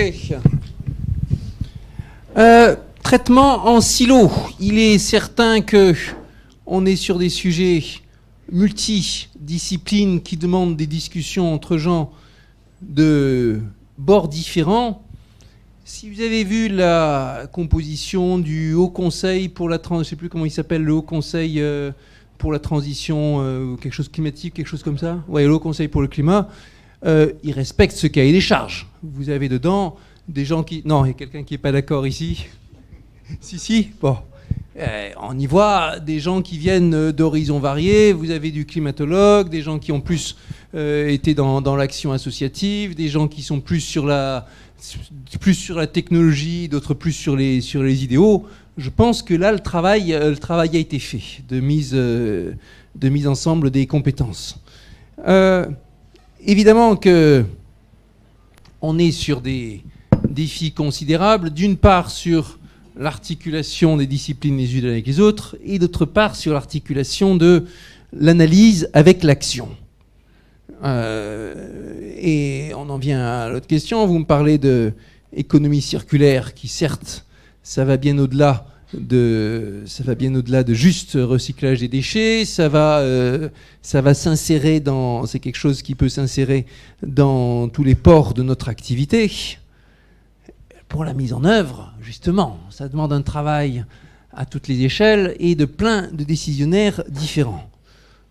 Traitement en silo. Il est certain que on est sur des sujets multidisciplines qui demandent des discussions entre gens de bords différents. Si vous avez vu la composition du Haut Conseil pour la transition, je ne sais plus comment il s'appelle, le Haut Conseil pour la transition, quelque chose climatique, quelque chose comme ça. Ouais, le Haut Conseil pour le climat. Il respecte ce cahier des charges. Vous avez dedans des gens qui... Non, il y a quelqu'un qui n'est pas d'accord ici. Si, bon. On y voit des gens qui viennent d'horizons variés. Vous avez du climatologue, des gens qui ont plus été dans l'action associative, des gens qui sont plus sur la technologie, d'autres plus sur les idéaux. Je pense que là, le travail a été fait de mise ensemble des compétences. Évidemment que on est sur des défis considérables, d'une part sur l'articulation des disciplines les unes avec les autres, et d'autre part sur l'articulation de l'analyse avec l'action. Et on en vient à l'autre question. Vous me parlez d'économie circulaire qui, certes, ça va bien au-delà de juste recyclage des déchets. Ça va s'insérer c'est quelque chose qui peut s'insérer dans tous les pores de notre activité. Pour la mise en œuvre, justement, ça demande un travail à toutes les échelles et de plein de décisionnaires différents.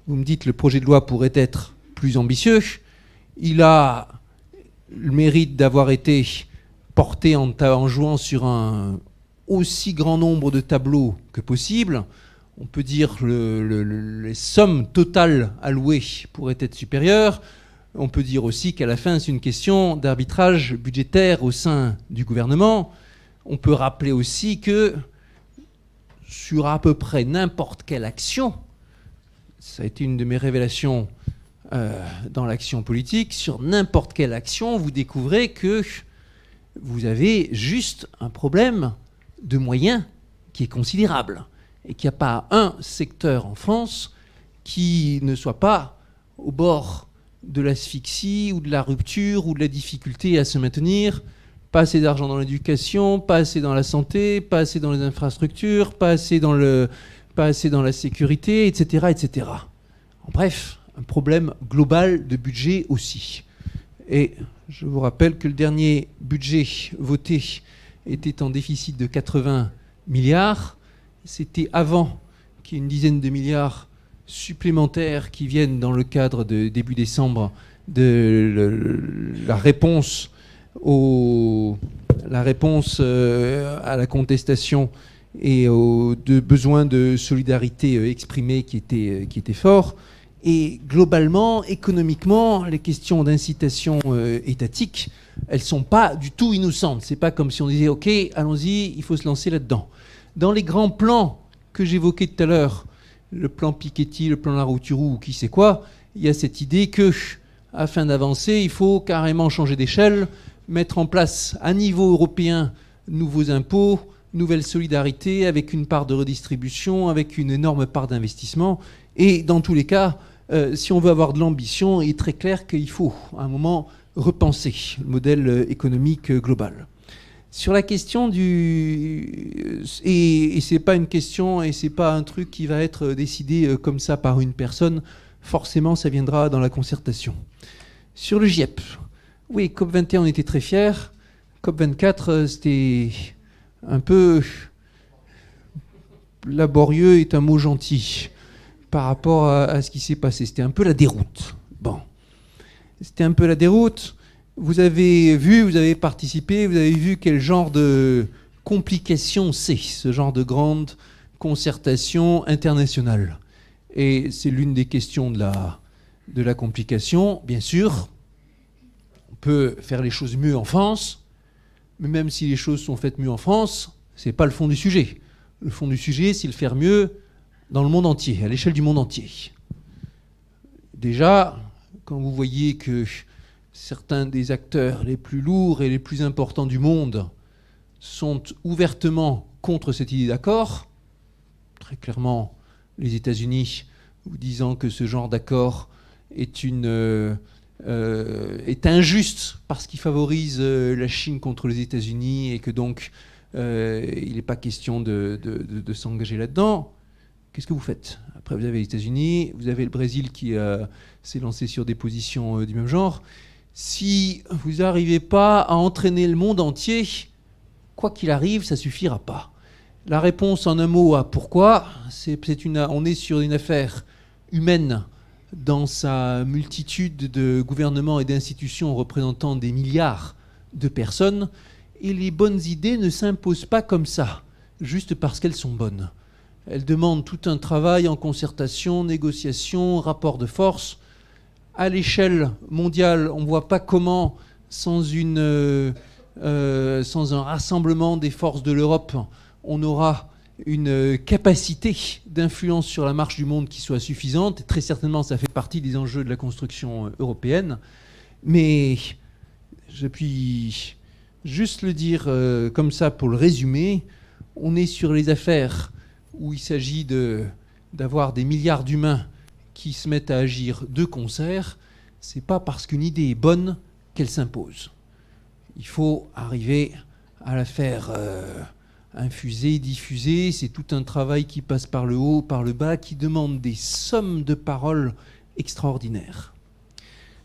Vous me dites que le projet de loi pourrait être plus ambitieux. Il a le mérite d'avoir été porté en jouant sur un aussi grand nombre de tableaux que possible. On peut dire que les sommes totales allouées pourraient être supérieures. On peut dire aussi qu'à la fin, c'est une question d'arbitrage budgétaire au sein du gouvernement. On peut rappeler aussi que sur à peu près n'importe quelle action, ça a été une de mes révélations dans l'action politique, sur n'importe quelle action, vous découvrez que vous avez juste un problème de moyens qui est considérable et qu'il n'y a pas un secteur en France qui ne soit pas au bord de l'asphyxie ou de la rupture ou de la difficulté à se maintenir. Pas assez d'argent dans l'éducation, pas assez dans la santé, pas assez dans les infrastructures, pas assez dans la sécurité, etc., etc. En bref, un problème global de budget aussi. Et je vous rappelle que le dernier budget voté était en déficit de 80 milliards. C'était avant qu'il y ait une dizaine de milliards supplémentaires qui viennent dans le cadre de début décembre de la réponse à la contestation et aux besoins de solidarité exprimés qui étaient forts. Et globalement, économiquement, les questions d'incitation étatique, elles ne sont pas du tout innocentes. Ce n'est pas comme si on disait « Ok, allons-y, il faut se lancer là-dedans ». Dans les grands plans que j'évoquais tout à l'heure, le plan Piketty, le plan Larouturou, ou qui sait quoi, il y a cette idée que, afin d'avancer, il faut carrément changer d'échelle, mettre en place à niveau européen nouveaux impôts, nouvelle solidarité, avec une part de redistribution, avec une énorme part d'investissement. Et dans tous les cas, si on veut avoir de l'ambition, il est très clair qu'il faut, à un moment, repenser le modèle économique global. Sur la question et c'est pas une question et c'est pas un truc qui va être décidé comme ça par une personne, forcément ça viendra dans la concertation. Sur le GIEP, oui, COP21 on était très fiers, COP24 c'était un peu laborieux est un mot gentil par rapport à ce qui s'est passé, c'était un peu la déroute. Bon, c'était un peu la déroute. Vous avez vu, vous avez participé, vous avez vu quel genre de complication c'est, ce genre de grande concertation internationale. Et c'est l'une des questions de la complication. Bien sûr, on peut faire les choses mieux en France, mais même si les choses sont faites mieux en France, ce n'est pas le fond du sujet. Le fond du sujet, c'est le faire mieux dans le monde entier, à l'échelle du monde entier. Déjà, quand vous voyez que certains des acteurs les plus lourds et les plus importants du monde sont ouvertement contre cette idée d'accord, très clairement les États-Unis, vous disant que ce genre d'accord est injuste parce qu'il favorise la Chine contre les États-Unis et que donc il n'est pas question de s'engager là-dedans. Qu'est-ce que vous faites? Après, vous avez les États-Unis, vous avez le Brésil qui s'est lancé sur des positions du même genre. Si vous n'arrivez pas à entraîner le monde entier, quoi qu'il arrive, ça ne suffira pas. La réponse en un mot à pourquoi, on est sur une affaire humaine dans sa multitude de gouvernements et d'institutions représentant des milliards de personnes, et les bonnes idées ne s'imposent pas comme ça, juste parce qu'elles sont bonnes. Elles demandent tout un travail en concertation, négociation, rapport de force. À l'échelle mondiale, on ne voit pas comment, sans un rassemblement des forces de l'Europe, on aura une capacité d'influence sur la marche du monde qui soit suffisante. Et très certainement, ça fait partie des enjeux de la construction européenne. Mais je puis juste le dire comme ça pour le résumer, on est sur les affaires où il s'agit d'avoir des milliards d'humains qui se mettent à agir de concert. C'est pas parce qu'une idée est bonne qu'elle s'impose. Il faut arriver à la faire infuser, diffuser. C'est tout un travail qui passe par le haut, par le bas, qui demande des sommes de paroles extraordinaires.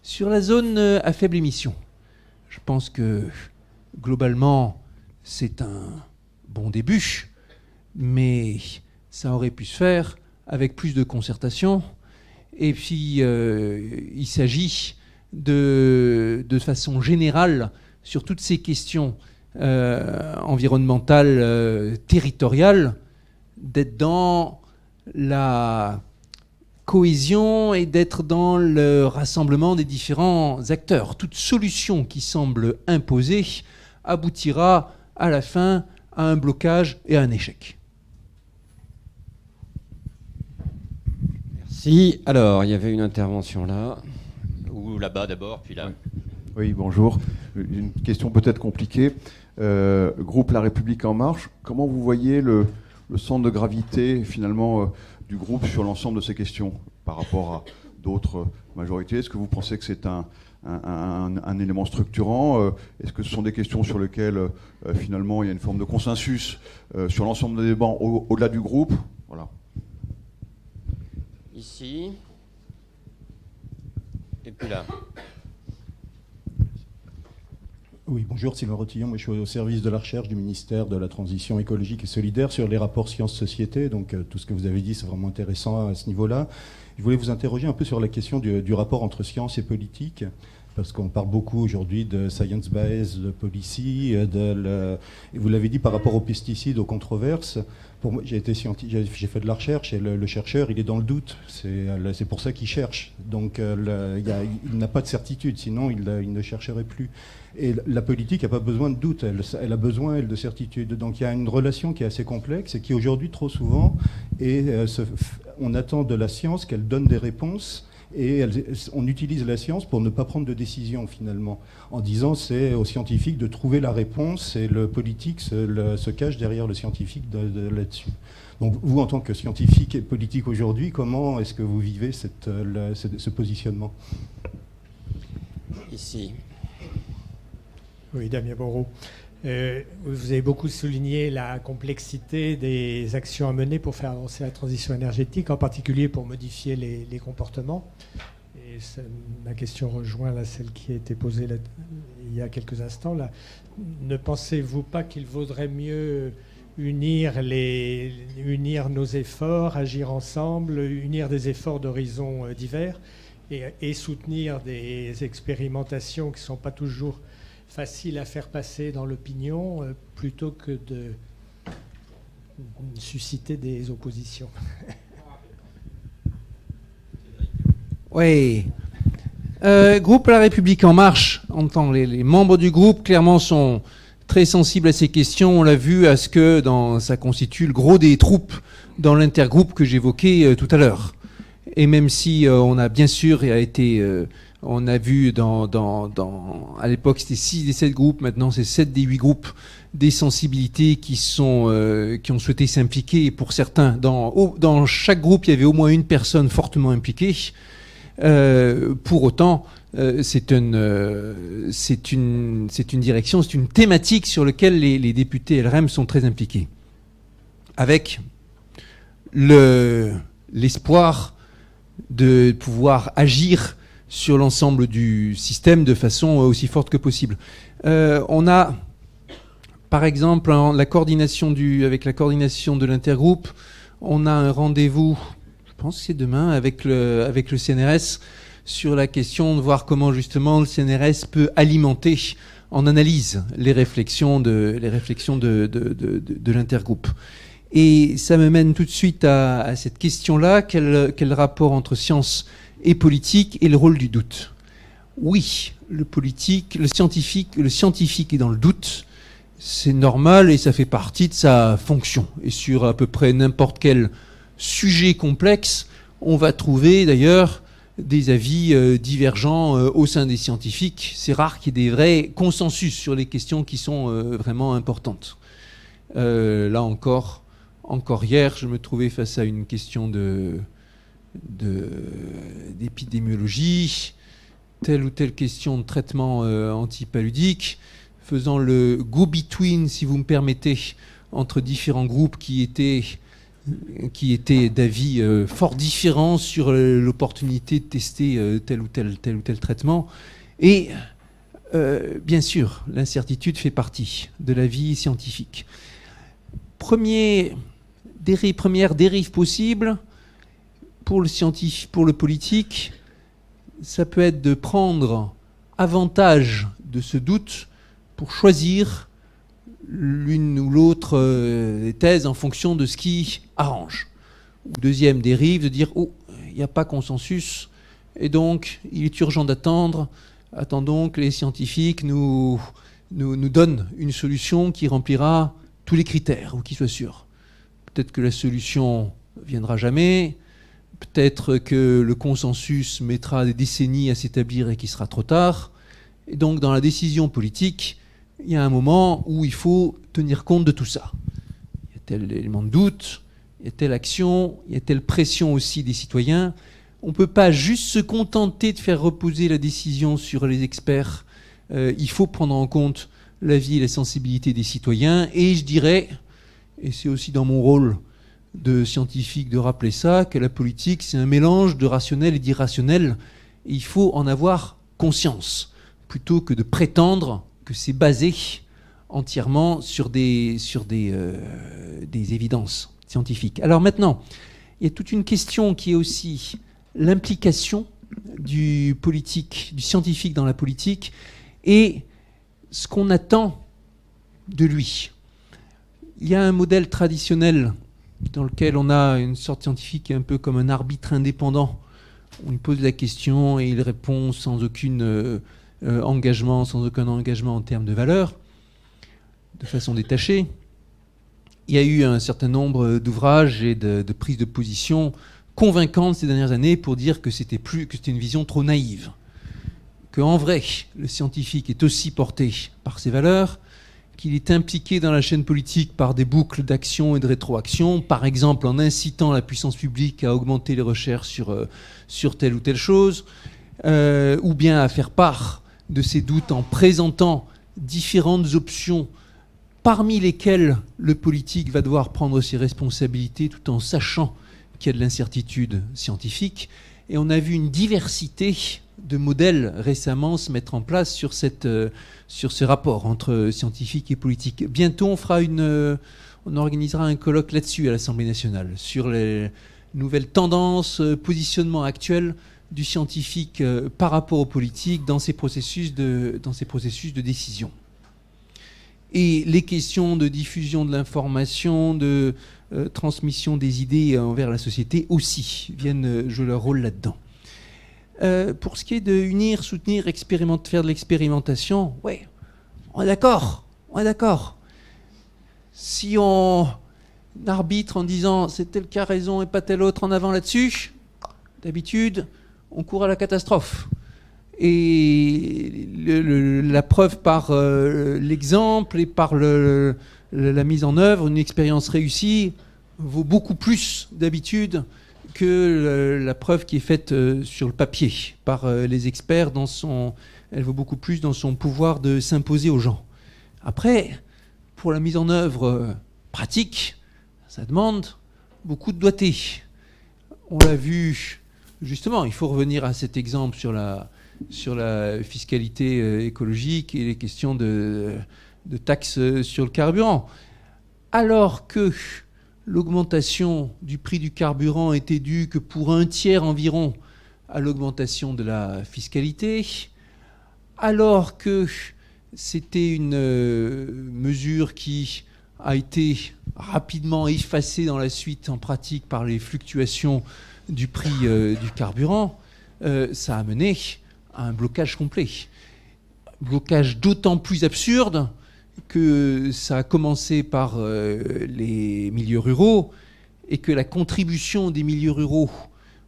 Sur la zone à faible émission, je pense que globalement, c'est un bon début, mais ça aurait pu se faire avec plus de concertation. Et puis, il s'agit de façon générale, sur toutes ces questions environnementales, territoriales, d'être dans la cohésion et d'être dans le rassemblement des différents acteurs. Toute solution qui semble imposée aboutira à la fin à un blocage et à un échec. Merci. Alors, il y avait une intervention là, ou là-bas d'abord, puis là. Oui, bonjour. Une question peut-être compliquée. Groupe La République En Marche, comment vous voyez le centre de gravité finalement du groupe sur l'ensemble de ces questions par rapport à d'autres majorités? Est-ce que vous pensez que c'est un élément structurant? Est-ce que ce sont des questions sur lesquelles finalement il y a une forme de consensus sur l'ensemble des débats au-delà du groupe? Voilà. Ici. Et puis là. Oui, bonjour, Sylvain Rotillon. Moi, je suis au service de la recherche du ministère de la Transition écologique et solidaire sur les rapports sciences-société. Donc, tout ce que vous avez dit, c'est vraiment intéressant à ce niveau-là. Je voulais vous interroger un peu sur la question du rapport entre science et politique, parce qu'on parle beaucoup aujourd'hui de science-based policy, vous l'avez dit par rapport aux pesticides, aux controverses. Pour moi, j'ai fait de la recherche et le chercheur, il est dans le doute. C'est pour ça qu'il cherche. Donc, il n'a pas de certitude, sinon il ne chercherait plus. Et la politique n'a pas besoin de doute, elle a besoin, elle, de certitude. Donc il y a une relation qui est assez complexe et qui aujourd'hui, trop souvent, on attend de la science qu'elle donne des réponses et on utilise la science pour ne pas prendre de décision, finalement, en disant c'est aux scientifiques de trouver la réponse et le politique se cache derrière le scientifique là-dessus. Donc vous, en tant que scientifique et politique aujourd'hui, comment est-ce que vous vivez ce positionnement? Ici. Oui, Damien Moreau. Vous avez beaucoup souligné la complexité des actions à mener pour faire avancer la transition énergétique, en particulier pour modifier les comportements. Et ma question rejoint celle qui a été posée il y a quelques instants. Là. Ne pensez-vous pas qu'il vaudrait mieux unir nos efforts, agir ensemble, unir des efforts d'horizons divers et soutenir des expérimentations qui ne sont pas toujours facile à faire passer dans l'opinion plutôt que de susciter des oppositions? Oui. Groupe La République En Marche, les membres du groupe, clairement, sont très sensibles à ces questions. On l'a vu à ce que ça constitue le gros des troupes dans l'intergroupe que j'évoquais tout à l'heure. Et même si on a bien sûr on a vu à l'époque c'était 6 des 7 groupes, maintenant c'est 7 des 8 groupes, des sensibilités qui ont souhaité s'impliquer. Et pour certains, dans chaque groupe, il y avait au moins une personne fortement impliquée. Pour autant, c'est une direction, c'est une thématique sur laquelle les députés LREM sont très impliqués. Avec l'espoir de pouvoir agir sur l'ensemble du système de façon aussi forte que possible. On a, par exemple, avec la coordination de l'intergroupe, on a un rendez-vous, je pense que c'est demain, avec le CNRS sur la question de voir comment justement le CNRS peut alimenter en analyse les réflexions de l'intergroupe. Et ça me mène tout de suite à cette question-là, quel rapport entre science et politique et le rôle du doute. Oui, le scientifique est dans le doute, c'est normal et ça fait partie de sa fonction. Et sur à peu près n'importe quel sujet complexe, on va trouver d'ailleurs des avis divergents au sein des scientifiques. C'est rare qu'il y ait des vrais consensus sur les questions qui sont vraiment importantes. Là encore hier, je me trouvais face à une question d'épidémiologie, telle ou telle question de traitement antipaludique, faisant le go-between, si vous me permettez, entre différents groupes qui étaient d'avis fort différents sur l'opportunité de tester tel ou tel traitement. Et bien sûr, l'incertitude fait partie de la vie scientifique. Première dérive possible, pour le politique, ça peut être de prendre avantage de ce doute pour choisir l'une ou l'autre des thèses en fonction de ce qui arrange. Deuxième dérive, de dire « Oh, il n'y a pas consensus, et donc il est urgent d'attendre. Attendons que les scientifiques nous donnent une solution qui remplira tous les critères, ou qui soit sûr. Peut-être que la solution ne viendra jamais. Peut-être que le consensus mettra des décennies à s'établir et qu'il sera trop tard. Et donc, dans la décision politique, il y a un moment où il faut tenir compte de tout ça. Il y a tel élément de doute, il y a telle action, il y a telle pression aussi des citoyens. On ne peut pas juste se contenter de faire reposer la décision sur les experts. Il faut prendre en compte l'avis et la sensibilité des citoyens. Et je dirais, et c'est aussi dans mon rôle de scientifique de rappeler ça, que la politique, c'est un mélange de rationnel et d'irrationnel. Et il faut en avoir conscience, plutôt que de prétendre que c'est basé entièrement sur des évidences scientifiques. Alors maintenant, il y a toute une question qui est aussi l'implication du politique, du scientifique dans la politique, et ce qu'on attend de lui. Il y a un modèle traditionnel dans lequel on a une sorte scientifique qui est un peu comme un arbitre indépendant. On lui pose la question et il répond sans aucun engagement en termes de valeur, de façon détachée. Il y a eu un certain nombre d'ouvrages et de prises de position convaincantes ces dernières années pour dire que c'était une vision trop naïve. Qu'en vrai, le scientifique est aussi porté par ses valeurs, qu'il est impliqué dans la chaîne politique par des boucles d'action et de rétroaction, par exemple en incitant la puissance publique à augmenter les recherches sur telle ou telle chose, ou bien à faire part de ses doutes en présentant différentes options parmi lesquelles le politique va devoir prendre ses responsabilités tout en sachant qu'il y a de l'incertitude scientifique. Et on a vu une diversité de modèles récemment se mettre en place sur ce rapport entre scientifique et politique. Bientôt, on organisera un colloque là-dessus à l'Assemblée nationale, sur les nouvelles tendances, positionnements actuels du scientifique par rapport au politique dans ces processus de décision. Et les questions de diffusion de l'information, de transmission des idées envers la société aussi viennent jouer leur rôle là-dedans. Pour ce qui est de unir, soutenir, faire de l'expérimentation, ouais, on est d'accord. Si on arbitre en disant c'est tel qui a raison et pas tel autre en avant là-dessus, d'habitude, on court à la catastrophe. Et la preuve par l'exemple et par la mise en œuvre, une expérience réussie vaut beaucoup plus d'habitude que la preuve qui est faite sur le papier par les experts. Elle vaut beaucoup plus dans son pouvoir de s'imposer aux gens. Après, pour la mise en œuvre pratique, ça demande beaucoup de doigté. On l'a vu, justement, il faut revenir à cet exemple sur la fiscalité écologique et les questions de taxes sur le carburant. Alors que l'augmentation du prix du carburant était due que pour un tiers environ à l'augmentation de la fiscalité, alors que c'était une mesure qui a été rapidement effacée dans la suite en pratique par les fluctuations du prix du carburant, ça a mené à un blocage complet. Blocage d'autant plus absurde que ça a commencé par les milieux ruraux et que la contribution des milieux ruraux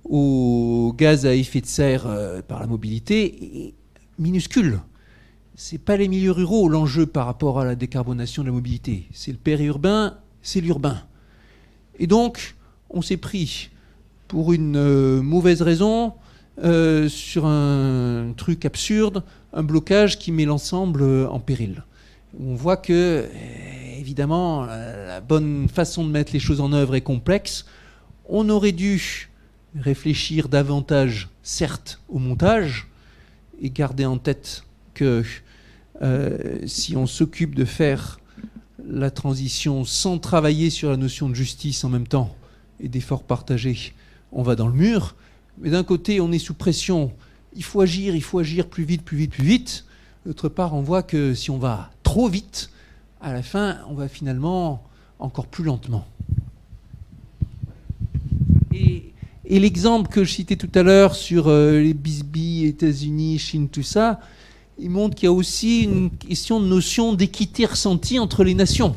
au gaz à effet de serre par la mobilité est minuscule. Ce n'est pas les milieux ruraux l'enjeu par rapport à la décarbonation de la mobilité. C'est le périurbain, c'est l'urbain. Et donc, on s'est pris pour une mauvaise raison sur un truc absurde, un blocage qui met l'ensemble en péril. On voit que, évidemment, la bonne façon de mettre les choses en œuvre est complexe. On aurait dû réfléchir davantage, certes, au montage, et garder en tête que si on s'occupe de faire la transition sans travailler sur la notion de justice en même temps et d'efforts partagés, on va dans le mur. Mais d'un côté, on est sous pression. Il faut agir plus vite. D'autre part, on voit que si on va trop vite, à la fin, on va finalement encore plus lentement. Et l'exemple que je citais tout à l'heure sur les bisbilles, États-Unis, Chine, tout ça, il montre qu'il y a aussi une question de notion d'équité ressentie entre les nations.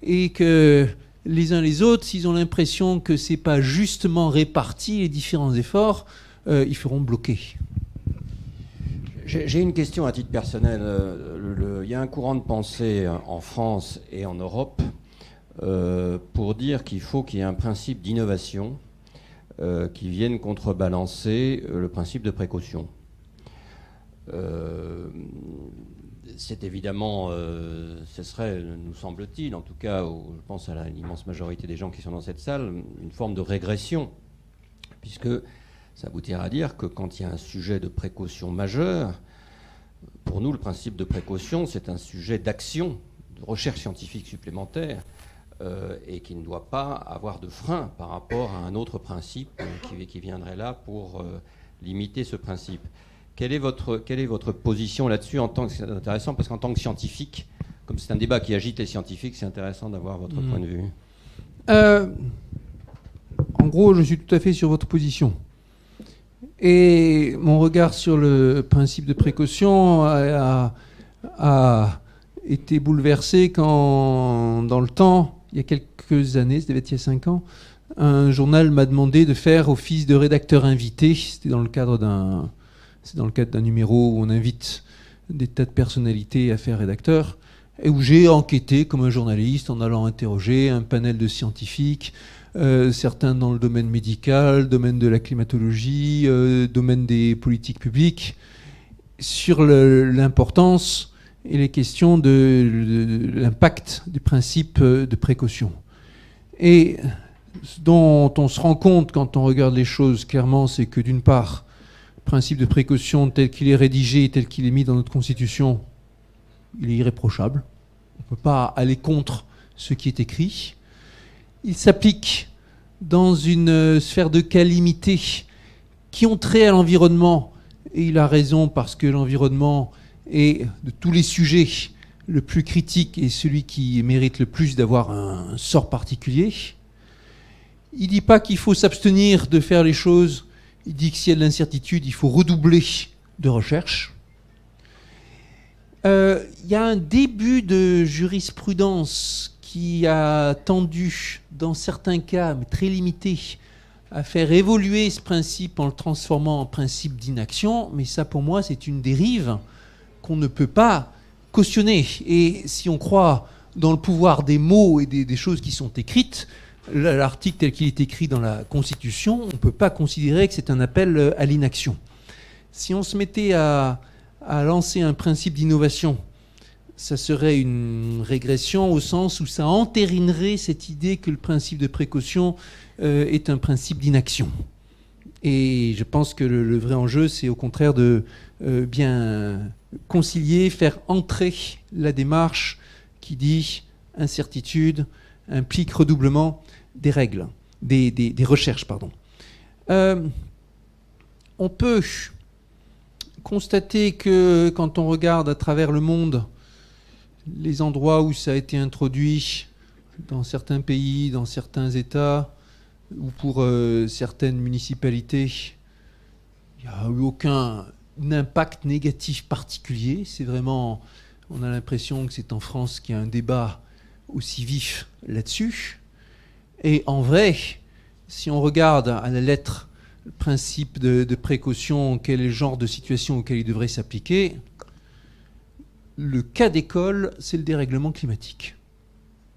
Et que les uns les autres, s'ils ont l'impression que ce n'est pas justement réparti les différents efforts, ils feront bloquer. J'ai une question à titre personnel. Il y a un courant de pensée en France et en Europe pour dire qu'il faut qu'il y ait un principe d'innovation qui vienne contrebalancer le principe de précaution. C'est évidemment, ce serait, nous semble-t-il, en tout cas, je pense à l'immense majorité des gens qui sont dans cette salle, une forme de régression, puisque ça aboutira à dire que quand il y a un sujet de précaution majeur, pour nous, le principe de précaution, c'est un sujet d'action, de recherche scientifique supplémentaire, et qui ne doit pas avoir de frein par rapport à un autre principe qui viendrait là pour limiter ce principe. Quelle est votre position là-dessus en tant que, c'est intéressant parce qu'en tant que scientifique, comme c'est un débat qui agite les scientifiques, c'est intéressant d'avoir votre point de vue. En gros, je suis tout à fait sur votre position. Et mon regard sur le principe de précaution a été bouleversé quand, dans le temps, il y a quelques années, ça devait être il y a 5 ans, un journal m'a demandé de faire office de rédacteur invité. C'était dans le cadre d'un numéro où on invite des tas de personnalités à faire rédacteur, et où j'ai enquêté comme un journaliste en allant interroger un panel de scientifiques, certains dans le domaine médical, domaine de la climatologie, domaine des politiques publiques, sur l'importance et les questions de l'impact du principe de précaution. Et ce dont on se rend compte quand on regarde les choses clairement, c'est que d'une part, le principe de précaution tel qu'il est rédigé, tel qu'il est mis dans notre Constitution, il est irréprochable. On ne peut pas aller contre ce qui est écrit. Il s'applique dans une sphère de cas limitée qui ont trait à l'environnement. Et il a raison parce que l'environnement est, de tous les sujets, le plus critique et celui qui mérite le plus d'avoir un sort particulier. Il ne dit pas qu'il faut s'abstenir de faire les choses. Il dit que s'il y a de l'incertitude, il faut redoubler de recherche. Il y a un début de jurisprudence qui a tendu, dans certains cas, mais très limités, à faire évoluer ce principe en le transformant en principe d'inaction. Mais ça, pour moi, c'est une dérive qu'on ne peut pas cautionner. Et si on croit dans le pouvoir des mots et des choses qui sont écrites, l'article tel qu'il est écrit dans la Constitution, on ne peut pas considérer que c'est un appel à l'inaction. Si on se mettait à lancer un principe d'innovation, ça serait une régression au sens où ça entérinerait cette idée que le principe de précaution est un principe d'inaction. Et je pense que le vrai enjeu, c'est au contraire de bien concilier, faire entrer la démarche qui dit incertitude, implique redoublement des règles, des recherches, pardon. On peut constater que quand on regarde à travers le monde les endroits où ça a été introduit, dans certains pays, dans certains États, ou pour certaines municipalités, il n'y a eu aucun impact négatif particulier. C'est vraiment, on a l'impression que c'est en France qu'il y a un débat aussi vif là-dessus. Et en vrai, si on regarde à la lettre le principe de précaution, quel est le genre de situation auquel il devrait s'appliquer, le cas d'école, c'est le dérèglement climatique.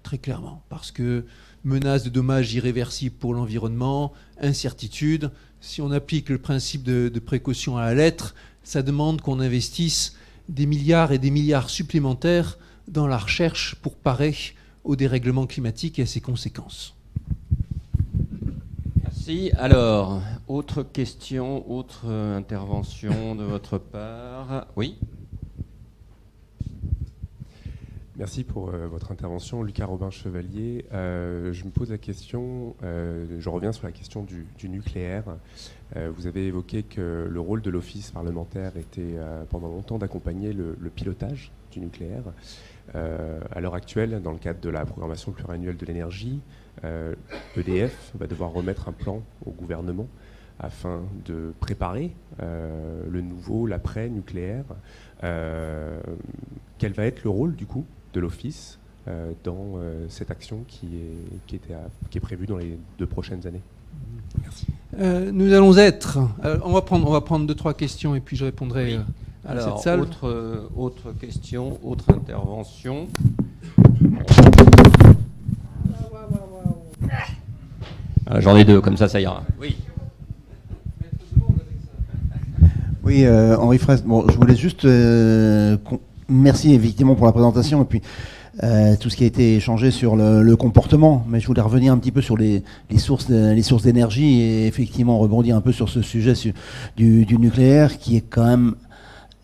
Très clairement. Parce que menace de dommages irréversibles pour l'environnement, incertitude. Si on applique le principe de précaution à la lettre, ça demande qu'on investisse des milliards et des milliards supplémentaires dans la recherche pour parer au dérèglement climatique et à ses conséquences. Merci. Alors, autre question, autre intervention de votre part. Oui. Merci pour votre intervention, Lucas Robin-Chevalier. Je me pose la question, je reviens sur la question du nucléaire. Vous avez évoqué que le rôle de l'Office parlementaire était pendant longtemps d'accompagner le pilotage du nucléaire. À l'heure actuelle, dans le cadre de la programmation pluriannuelle de l'énergie, EDF va devoir remettre un plan au gouvernement afin de préparer le nouveau, l'après-nucléaire. Quel va être le rôle, du coup, de l'Office dans cette action qui est prévue dans les 2 prochaines années? Merci. Nous allons être... on va prendre 2-3 questions et puis je répondrai à cette salle. Autre question, autre intervention. J'en ai deux, comme ça ira. Oui. Oui, Henri Fraisse. Bon, je voulais juste merci effectivement pour la présentation et puis tout ce qui a été échangé sur le comportement. Mais je voulais revenir un petit peu sur les sources d'énergie et effectivement rebondir un peu sur ce sujet du nucléaire qui est quand même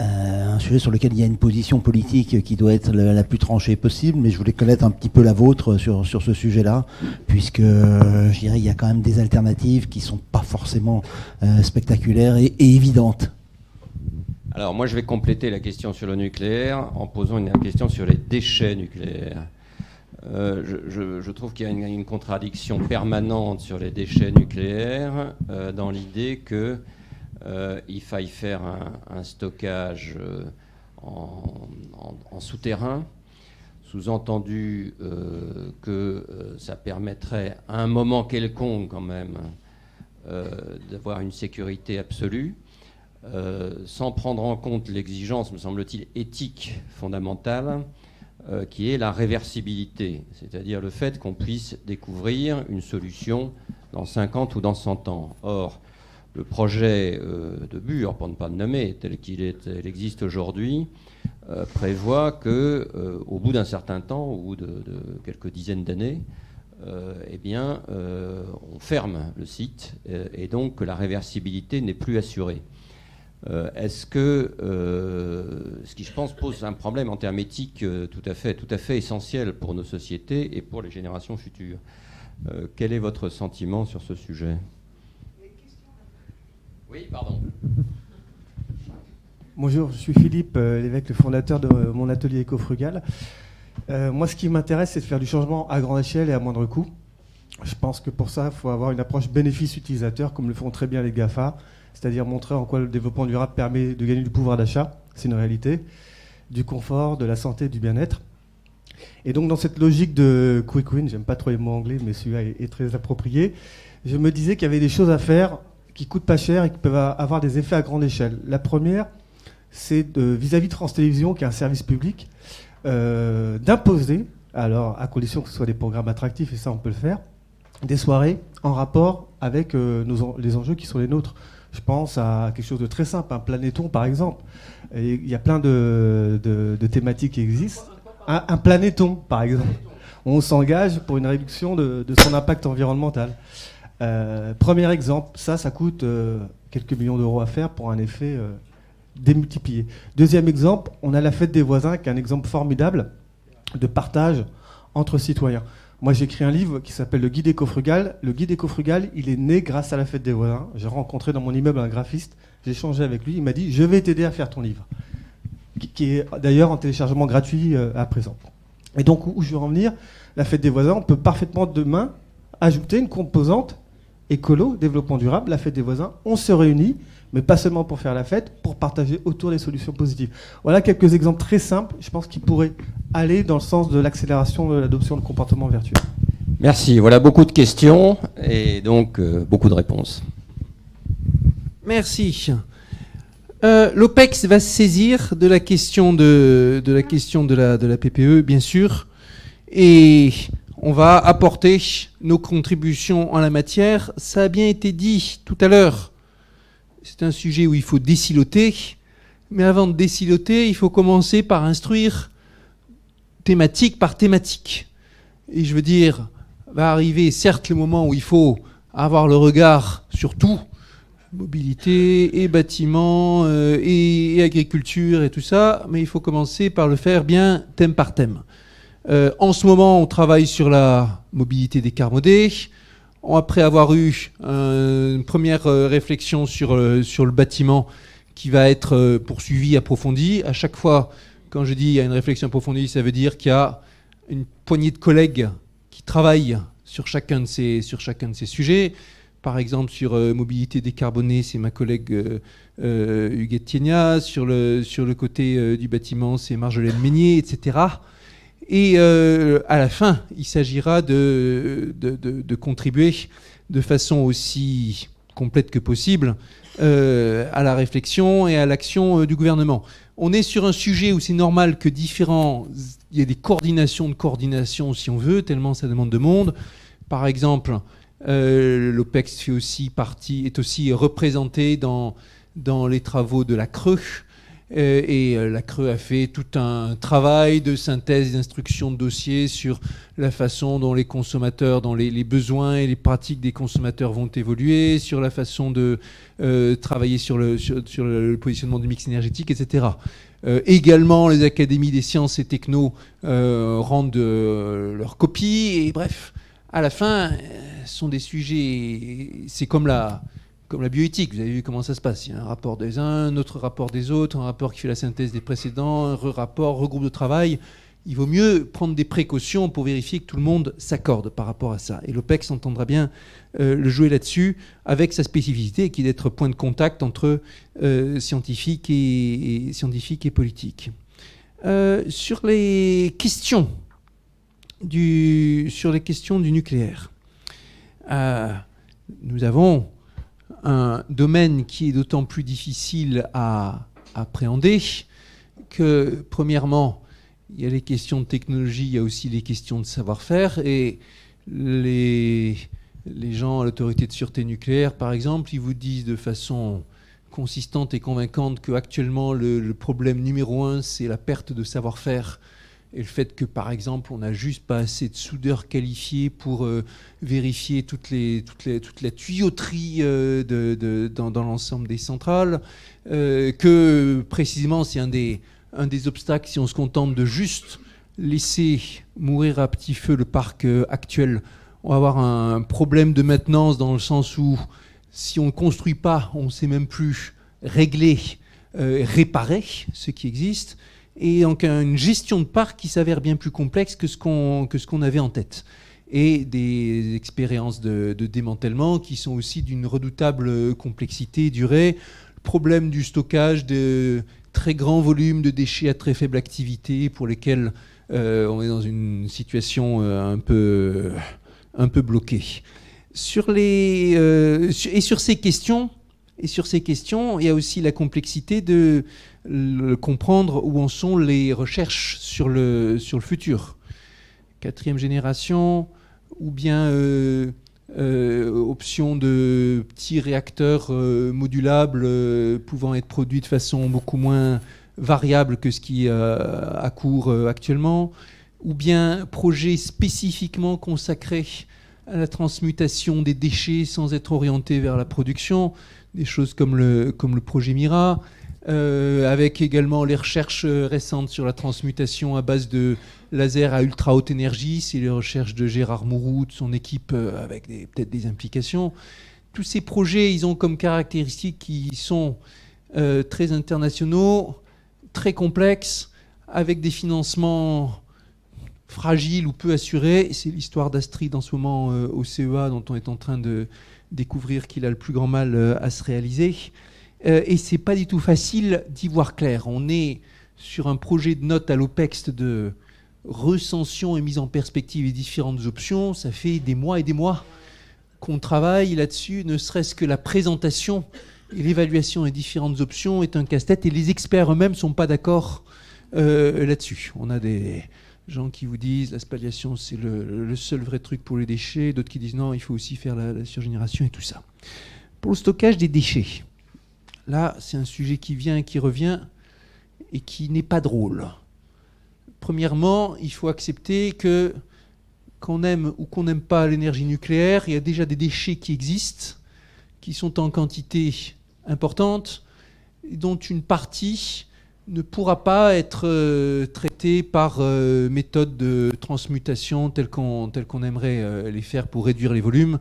un sujet sur lequel il y a une position politique qui doit être la plus tranchée possible, mais je voulais connaître un petit peu la vôtre sur ce sujet-là, puisque je dirais il y a quand même des alternatives qui ne sont pas forcément spectaculaires et évidentes. Alors moi je vais compléter la question sur le nucléaire en posant une question sur les déchets nucléaires. Je trouve qu'il y a une contradiction permanente sur les déchets nucléaires dans l'idée que il faille faire un stockage en souterrain, sous-entendu que ça permettrait à un moment quelconque quand même d'avoir une sécurité absolue, sans prendre en compte l'exigence, me semble-t-il, éthique fondamentale, qui est la réversibilité, c'est-à-dire le fait qu'on puisse découvrir une solution dans 50 ou dans 100 ans. Or, le projet de Bure, pour ne pas le nommer, tel qu'il existe aujourd'hui, prévoit qu'au bout d'un certain temps, au bout de quelques dizaines d'années, on ferme le site et donc que la réversibilité n'est plus assurée. Ce qui, je pense, pose un problème en termes éthiques tout à fait essentiel pour nos sociétés et pour les générations futures. Quel est votre sentiment sur ce sujet ? Oui, pardon. Bonjour, je suis Philippe Lévesque, le fondateur de mon atelier éco-frugal. Moi, ce qui m'intéresse, c'est de faire du changement à grande échelle et à moindre coût. Je pense que pour ça, il faut avoir une approche bénéfice-utilisateur, comme le font très bien les GAFA, c'est-à-dire montrer en quoi le développement durable permet de gagner du pouvoir d'achat, c'est une réalité, du confort, de la santé, du bien-être. Et donc, dans cette logique de quick win, j'aime pas trop les mots anglais, mais celui-là est très approprié, je me disais qu'il y avait des choses à faire qui coûtent pas cher et qui peuvent avoir des effets à grande échelle. La première, c'est vis-à-vis de France Télévisions, qui est un service public, d'imposer, alors à condition que ce soit des programmes attractifs, et ça on peut le faire, des soirées en rapport avec les enjeux qui sont les nôtres. Je pense à quelque chose de très simple, un planéton par exemple. Et il y a plein de thématiques qui existent. Un planéton par exemple. On s'engage pour une réduction de son impact environnemental. Premier exemple, ça coûte quelques millions d'euros à faire pour un effet démultiplié. Deuxième exemple, on a la fête des voisins, qui est un exemple formidable de partage entre citoyens. Moi, j'ai écrit un livre qui s'appelle Le Guide éco-frugal. Le Guide éco-frugal, il est né grâce à la fête des voisins. J'ai rencontré dans mon immeuble un graphiste, j'ai échangé avec lui, il m'a dit « Je vais t'aider à faire ton livre », qui est d'ailleurs en téléchargement gratuit à présent. Et donc, où je veux en venir, la fête des voisins, on peut parfaitement demain ajouter une composante écolo, développement durable, la fête des voisins. On se réunit, mais pas seulement pour faire la fête, pour partager autour des solutions positives. Voilà quelques exemples très simples, je pense, qui pourraient aller dans le sens de l'accélération de l'adoption de comportements vertueux. Merci. Voilà beaucoup de questions et donc beaucoup de réponses. Merci. L'OPEX va se saisir de la question de la PPE, bien sûr, et on va apporter nos contributions en la matière. Ça a bien été dit tout à l'heure. C'est un sujet où il faut désiloter, mais avant de désiloter, il faut commencer par instruire thématique par thématique. Et je veux dire, va arriver certes le moment où il faut avoir le regard sur tout, mobilité et bâtiment et agriculture et tout ça, mais il faut commencer par le faire bien thème par thème. En ce moment, on travaille sur la mobilité décarbonée. Après avoir eu une première réflexion sur le bâtiment qui va être poursuivie, approfondie. À chaque fois, quand je dis il y a une réflexion approfondie, ça veut dire qu'il y a une poignée de collègues qui travaillent sur chacun de ces sujets. Par exemple, sur mobilité décarbonée, c'est ma collègue Huguette Tienia. Sur le côté du bâtiment, c'est Marjolaine Meignier, etc. Et à la fin, il s'agira de contribuer de façon aussi complète que possible à la réflexion et à l'action du gouvernement. On est sur un sujet où c'est normal que il y a des coordinations de coordination, si on veut, tellement ça demande de monde. Par exemple, l'OPEX est aussi représenté dans les travaux de la Creux. Et la Creux a fait tout un travail de synthèse et d'instruction de dossiers sur la façon dont les consommateurs, dont les besoins et les pratiques des consommateurs vont évoluer, sur la façon de travailler sur le positionnement du mix énergétique, etc. Également, les académies des sciences et techno rendent leurs copies. Et bref, à la fin, ce sont des sujets... C'est comme la bioéthique, vous avez vu comment ça se passe. Il y a un rapport des uns, un autre rapport des autres, un rapport qui fait la synthèse des précédents, un rapport, regroupe de travail. Il vaut mieux prendre des précautions pour vérifier que tout le monde s'accorde par rapport à ça. Et l'OPEX entendra bien le jouer là-dessus, avec sa spécificité, qui est d'être point de contact entre scientifiques et politiques. Sur les questions du nucléaire, nous avons un domaine qui est d'autant plus difficile à appréhender que, premièrement, il y a les questions de technologie, il y a aussi les questions de savoir-faire, et les gens à l'autorité de sûreté nucléaire, par exemple, ils vous disent de façon consistante et convaincante qu'actuellement, le problème numéro 1, c'est la perte de savoir-faire. Et le fait que, par exemple, on n'a juste pas assez de soudeurs qualifiés pour vérifier toute la tuyauterie dans l'ensemble des centrales, que précisément c'est un des obstacles si on se contente de juste laisser mourir à petit feu le parc actuel. On va avoir un problème de maintenance dans le sens où si on ne construit pas, on ne sait même plus régler, réparer ce qui existe. Et donc une gestion de parc qui s'avère bien plus complexe que ce qu'on avait en tête. Et des expériences de démantèlement qui sont aussi d'une redoutable complexité et durée. Le problème du stockage de très grands volumes de déchets à très faible activité pour lesquels on est dans une situation un peu bloquée. Sur ces questions, il y a aussi la complexité de comprendre où en sont les recherches sur le futur. 4e génération, ou bien option de petits réacteurs modulables pouvant être produits de façon beaucoup moins variable que ce qui est à court actuellement, ou bien projet spécifiquement consacré à la transmutation des déchets sans être orienté vers la production, des choses comme le projet Mira, avec également les recherches récentes sur la transmutation à base de laser à ultra haute énergie. C'est les recherches de Gérard Mourou, de son équipe, avec peut-être des implications. Tous ces projets, ils ont comme caractéristiques qui sont très internationaux, très complexes, avec des financements fragiles ou peu assurés. C'est l'histoire d'Astrid en ce moment au CEA, dont on est en train de découvrir qu'il a le plus grand mal à se réaliser. Et c'est pas du tout facile d'y voir clair. On est sur un projet de note à l'OPEX de recension et mise en perspective des différentes options. Ça fait des mois et des mois qu'on travaille là-dessus, ne serait-ce que la présentation et l'évaluation des différentes options est un casse-tête, et les experts eux-mêmes ne sont pas d'accord là-dessus. On a des gens qui vous disent la spalliation c'est le seul vrai truc pour les déchets, d'autres qui disent non, il faut aussi faire la surgénération et tout ça. Pour le stockage des déchets, là c'est un sujet qui vient et qui revient et qui n'est pas drôle. Premièrement, il faut accepter que qu'on aime ou qu'on n'aime pas l'énergie nucléaire, il y a déjà des déchets qui existent, qui sont en quantité importante, dont une partie ne pourra pas être traitée par méthode de transmutation telle qu'on aimerait les faire pour réduire les volumes,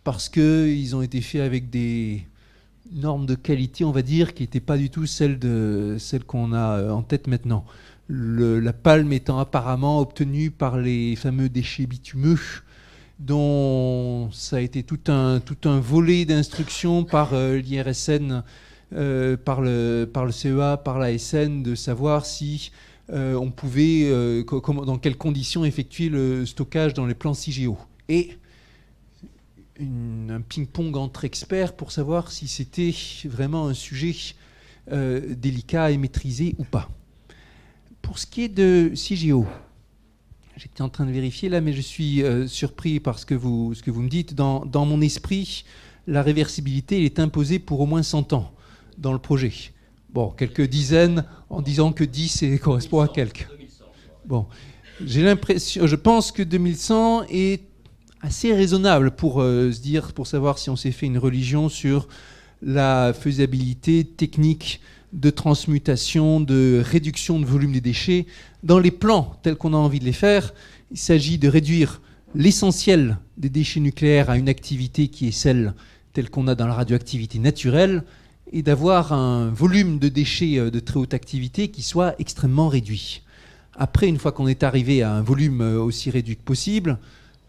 parce qu'ils ont été faits avec des normes de qualité, on va dire, qui n'étaient pas du tout celles qu'on a en tête maintenant. La palme étant apparemment obtenue par les fameux déchets bitumeux, dont ça a été tout un volet d'instructions par l'IRSN, par le CEA, par l'ASN, de savoir si on pouvait, dans quelles conditions effectuer le stockage dans les plans CIGEO. Et un ping-pong entre experts pour savoir si c'était vraiment un sujet délicat et maîtrisé ou pas. Pour ce qui est de CIGEO, J'étais en train de vérifier là, mais je suis surpris par ce que vous me dites. Dans mon esprit, la réversibilité elle est imposée pour au moins 100 ans dans le projet. Bon, quelques dizaines en disant que 10 correspond à quelques. Bon, je pense que 2100 est assez raisonnable pour se dire, pour savoir si on s'est fait une religion sur la faisabilité technique de transmutation, de réduction de volume des déchets. Dans les plans tels qu'on a envie de les faire, il s'agit de réduire l'essentiel des déchets nucléaires à une activité qui est celle telle qu'on a dans la radioactivité naturelle et d'avoir un volume de déchets de très haute activité qui soit extrêmement réduit. Après, une fois qu'on est arrivé à un volume aussi réduit que possible,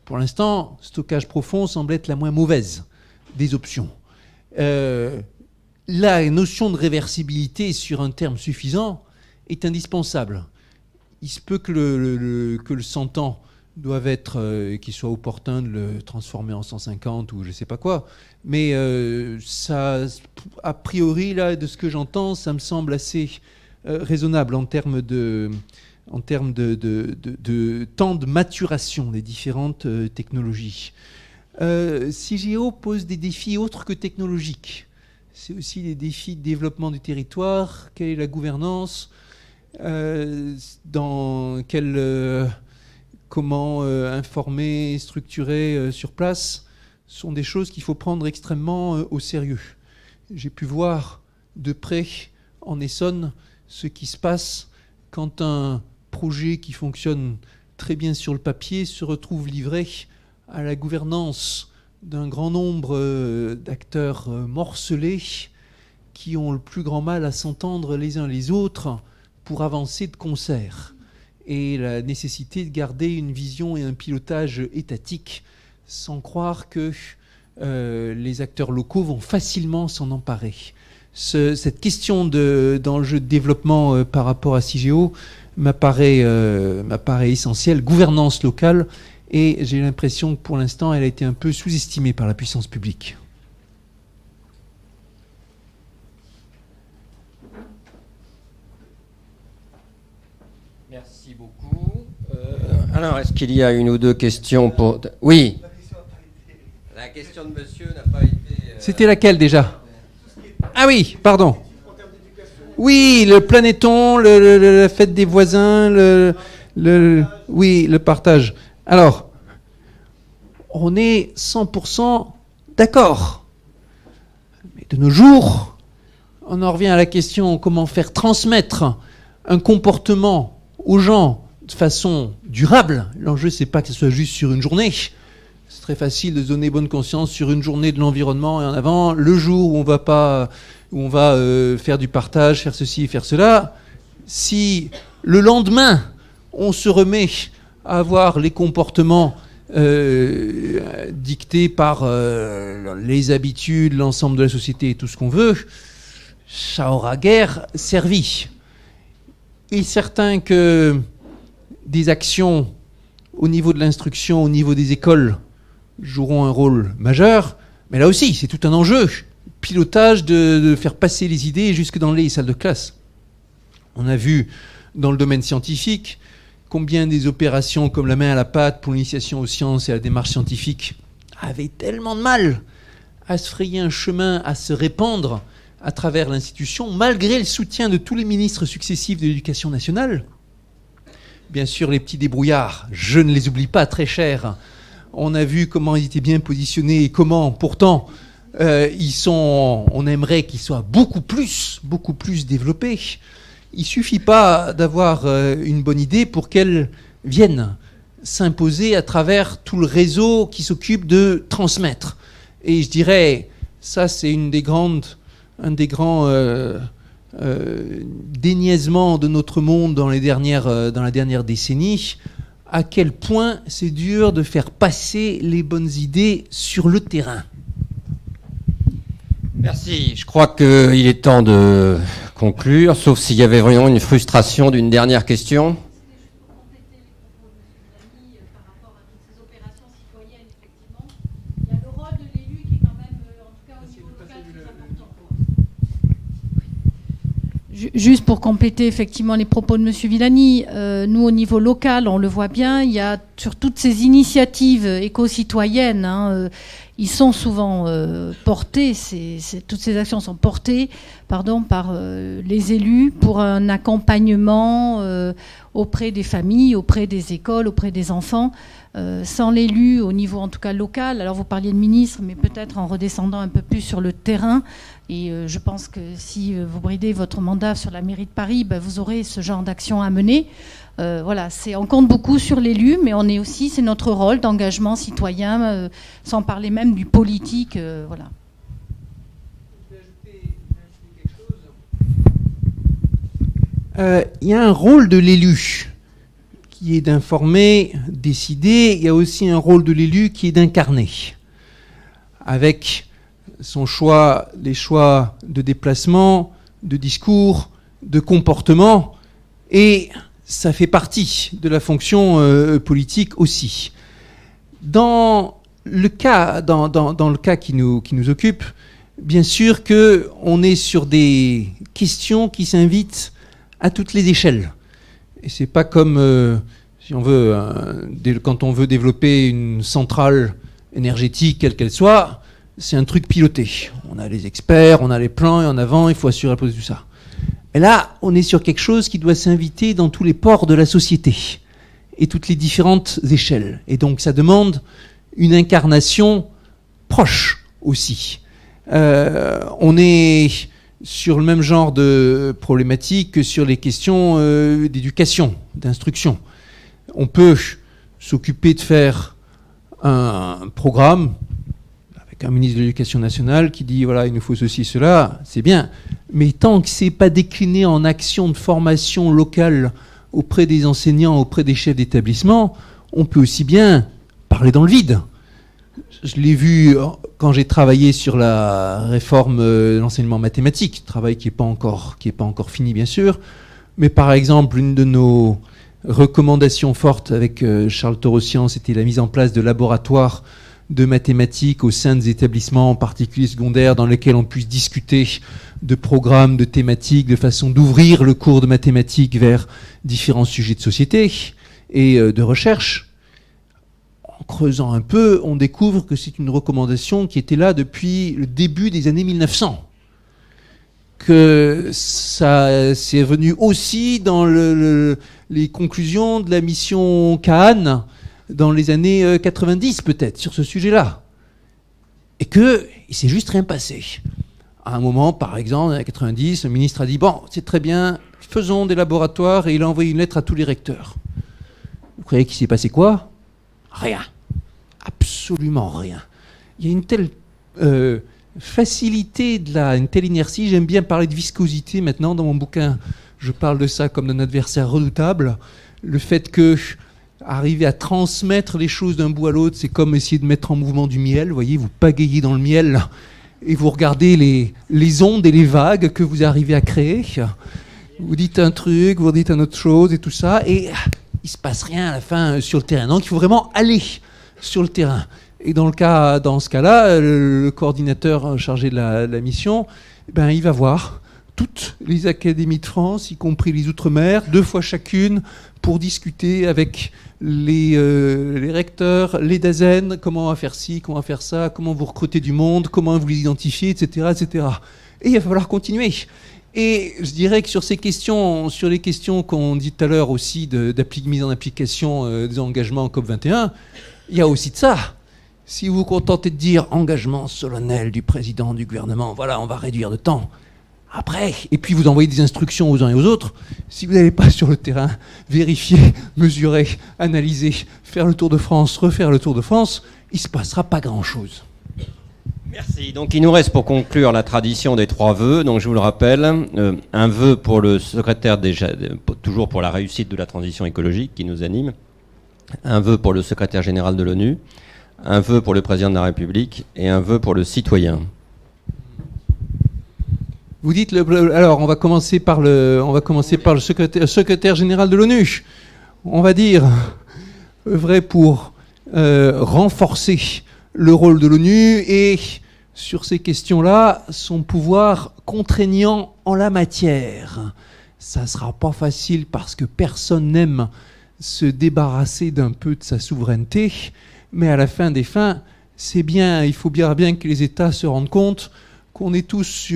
pour l'instant, stockage profond semble être la moins mauvaise des options. La notion de réversibilité sur un terme suffisant est indispensable. Il se peut que le 100 ans doivent être, qu'il soit opportun de le transformer en 150 ou je ne sais pas quoi. Mais ça, a priori, là, de ce que j'entends, ça me semble assez raisonnable en termes de temps de maturation des différentes technologies. CIGEO pose des défis autres que technologiques. C'est aussi des défis de développement du territoire. Quelle est la gouvernance ? Comment informer, structurer sur place sont des choses qu'il faut prendre extrêmement au sérieux. J'ai pu voir de près en Essonne ce qui se passe quand un projet qui fonctionne très bien sur le papier se retrouve livré à la gouvernance d'un grand nombre d'acteurs morcelés qui ont le plus grand mal à s'entendre les uns les autres pour avancer de concert. Et la nécessité de garder une vision et un pilotage étatique sans croire que les acteurs locaux vont facilement s'en emparer. Cette question d'enjeu de développement par rapport à CIGEO m'apparaît essentielle. Gouvernance locale, et j'ai l'impression que pour l'instant, elle a été un peu sous-estimée par la puissance publique. Merci beaucoup. Alors, est-ce qu'il y a une ou deux questions pour... Oui. La question de monsieur n'a pas été... C'était laquelle déjà ? Ah oui, pardon. Oui, le planéton, la fête des voisins, oui, le partage. Alors, on est 100% d'accord. Mais de nos jours, on en revient à la question comment faire transmettre un comportement aux gens de façon durable. L'enjeu, c'est pas que ce soit juste sur une journée. C'est très facile de se donner bonne conscience sur une journée de l'environnement et en avant. Le jour où on va faire du partage, faire ceci, faire cela. Si le lendemain, on se remet à avoir les comportements dictés par les habitudes, l'ensemble de la société et tout ce qu'on veut, ça aura guère servi. Il est certain que des actions au niveau de l'instruction, au niveau des écoles, joueront un rôle majeur. Mais là aussi, c'est tout un enjeu. Pilotage de faire passer les idées jusque dans les salles de classe. On a vu dans le domaine scientifique combien des opérations comme la main à la pâte pour l'initiation aux sciences et à la démarche scientifique avaient tellement de mal à se frayer un chemin, à se répandre à travers l'institution, malgré le soutien de tous les ministres successifs de l'Éducation nationale. Bien sûr, les petits débrouillards, je ne les oublie pas, très chers. On a vu comment ils étaient bien positionnés et comment, pourtant, on aimerait qu'ils soient beaucoup plus développés. Il ne suffit pas d'avoir une bonne idée pour qu'elle vienne s'imposer à travers tout le réseau qui s'occupe de transmettre. Et je dirais, ça c'est un des grands déniaisements de notre monde dans la dernière décennie, à quel point c'est dur de faire passer les bonnes idées sur le terrain. Merci. Je crois qu'il est temps de conclure, sauf s'il y avait vraiment une frustration d'une dernière question. Juste pour compléter effectivement les propos de M. Villani, nous au niveau local, on le voit bien, il y a sur toutes ces initiatives éco-citoyennes, ils sont souvent portés, toutes ces actions sont portées par les élus pour un accompagnement auprès des familles, auprès des écoles, auprès des enfants. Sans l'élu, au niveau en tout cas local, alors vous parliez de ministre, mais peut-être en redescendant un peu plus sur le terrain, et je pense que si vous bridez votre mandat sur la mairie de Paris, vous aurez ce genre d'action à mener. Voilà, on compte beaucoup sur l'élu, mais on est aussi, c'est notre rôle d'engagement citoyen, sans parler même du politique, voilà. Il y a un rôle de l'élu qui est d'informer, décider. Il y a aussi un rôle de l'élu qui est d'incarner, avec son choix, les choix de déplacement, de discours, de comportement, et ça fait partie de la fonction politique aussi. Dans le cas qui nous occupe, bien sûr qu'on est sur des questions qui s'invitent à toutes les échelles. Et c'est pas comme si on veut, quand on veut développer une centrale énergétique, quelle qu'elle soit, c'est un truc piloté. On a les experts, on a les plans, et en avant, il faut assurer la position de tout ça. Et là, on est sur quelque chose qui doit s'inviter dans tous les pores de la société et toutes les différentes échelles. Et donc, ça demande une incarnation proche aussi. On est sur le même genre de problématique que sur les questions d'éducation, d'instruction. On peut s'occuper de faire un programme avec un ministre de l'Éducation nationale qui dit voilà, il nous faut ceci, cela, c'est bien. Mais tant que c'est pas décliné en action de formation locale auprès des enseignants, auprès des chefs d'établissement, on peut aussi bien parler dans le vide. Je l'ai vu quand j'ai travaillé sur la réforme de l'enseignement mathématique, travail qui n'est pas encore fini bien sûr, mais par exemple une de nos recommandations fortes avec Charles Torossian, c'était la mise en place de laboratoires de mathématiques au sein des établissements, en particulier secondaires, dans lesquels on puisse discuter de programmes, de thématiques, de façon d'ouvrir le cours de mathématiques vers différents sujets de société et de recherche. En creusant un peu, on découvre que c'est une recommandation qui était là depuis le début des années 1900. Que ça c'est venu aussi dans les conclusions de la mission Kahn dans les années 90 peut-être, sur ce sujet-là. Et qu'il ne s'est juste rien passé. À un moment, par exemple, dans les années 90, le ministre a dit « Bon, c'est très bien, faisons des laboratoires » et il a envoyé une lettre à tous les recteurs. Vous croyez qu'il s'est passé quoi? Rien. Absolument rien. Il y a une telle facilité, une telle inertie. J'aime bien parler de viscosité maintenant. Dans mon bouquin, je parle de ça comme d'un adversaire redoutable. Le fait que arriver à transmettre les choses d'un bout à l'autre, c'est comme essayer de mettre en mouvement du miel. Vous voyez, vous pagayez dans le miel et vous regardez les ondes et les vagues que vous arrivez à créer. Vous dites un truc, vous dites une autre chose et tout ça, et il se passe rien à la fin sur le terrain. Donc il faut vraiment aller sur le terrain. Et dans ce cas-là, le coordinateur chargé de la mission, il va voir toutes les académies de France, y compris les Outre-mer, 2 fois chacune, pour discuter avec les recteurs, les DAZEN, comment on va faire ci, comment on va faire ça, comment vous recrutez du monde, comment vous les identifiez, etc., etc. Et il va falloir continuer. Et je dirais que sur les questions qu'on dit tout à l'heure aussi de mise en application des engagements en COP21, il y a aussi de ça. Si vous vous contentez de dire engagement solennel du président du gouvernement, voilà, on va réduire de temps. Après, et puis vous envoyez des instructions aux uns et aux autres, si vous n'allez pas sur le terrain, vérifier, mesurer, analyser, faire le Tour de France, refaire le Tour de France, il ne se passera pas grand-chose. Merci. Donc il nous reste pour conclure la tradition des 3 vœux. Donc je vous le rappelle, un vœu pour le secrétaire, toujours pour la réussite de la transition écologique qui nous anime, un vœu pour le secrétaire général de l'ONU, un vœu pour le président de la République et un vœu pour le citoyen. Vous dites alors on va commencer par le secrétaire général de l'ONU. On va dire œuvrer pour renforcer le rôle de l'ONU et sur ces questions-là, son pouvoir contraignant en la matière. Ça ne sera pas facile parce que personne n'aime se débarrasser d'un peu de sa souveraineté, mais à la fin des fins, c'est bien, il faut bien que les États se rendent compte qu'on est tous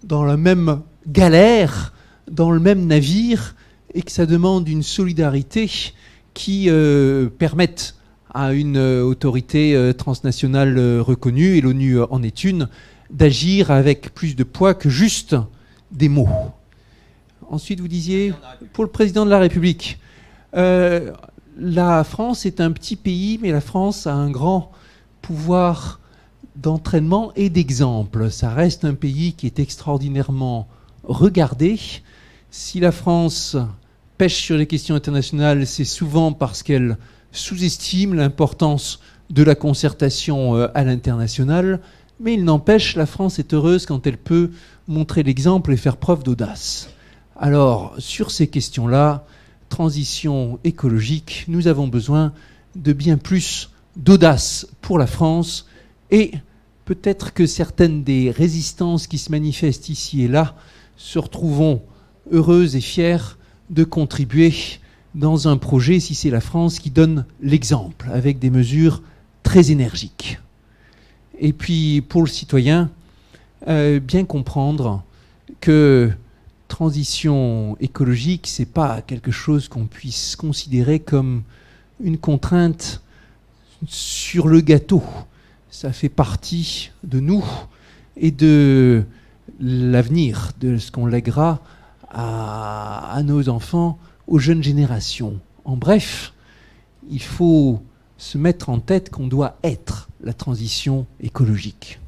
dans la même galère, dans le même navire, et que ça demande une solidarité qui permette à une autorité transnationale reconnue, et l'ONU en est une, d'agir avec plus de poids que juste des mots. Ensuite, vous disiez, pour le président de la République, la France est un petit pays, mais la France a un grand pouvoir d'entraînement et d'exemple. Ça reste un pays qui est extraordinairement regardé. Si la France pêche sur les questions internationales, c'est souvent parce qu'elle sous-estime l'importance de la concertation à l'international, mais il n'empêche, la France est heureuse quand elle peut montrer l'exemple et faire preuve d'audace. Alors, sur ces questions-là, transition écologique, nous avons besoin de bien plus d'audace pour la France, et peut-être que certaines des résistances qui se manifestent ici et là se retrouveront heureuses et fières de contribuer dans un projet, si c'est la France qui donne l'exemple, avec des mesures très énergiques. Et puis, pour le citoyen, bien comprendre que transition écologique, c'est pas quelque chose qu'on puisse considérer comme une contrainte sur le gâteau. Ça fait partie de nous et de l'avenir, de ce qu'on lèguera à nos enfants, aux jeunes générations. En bref, il faut se mettre en tête qu'on doit être la transition écologique.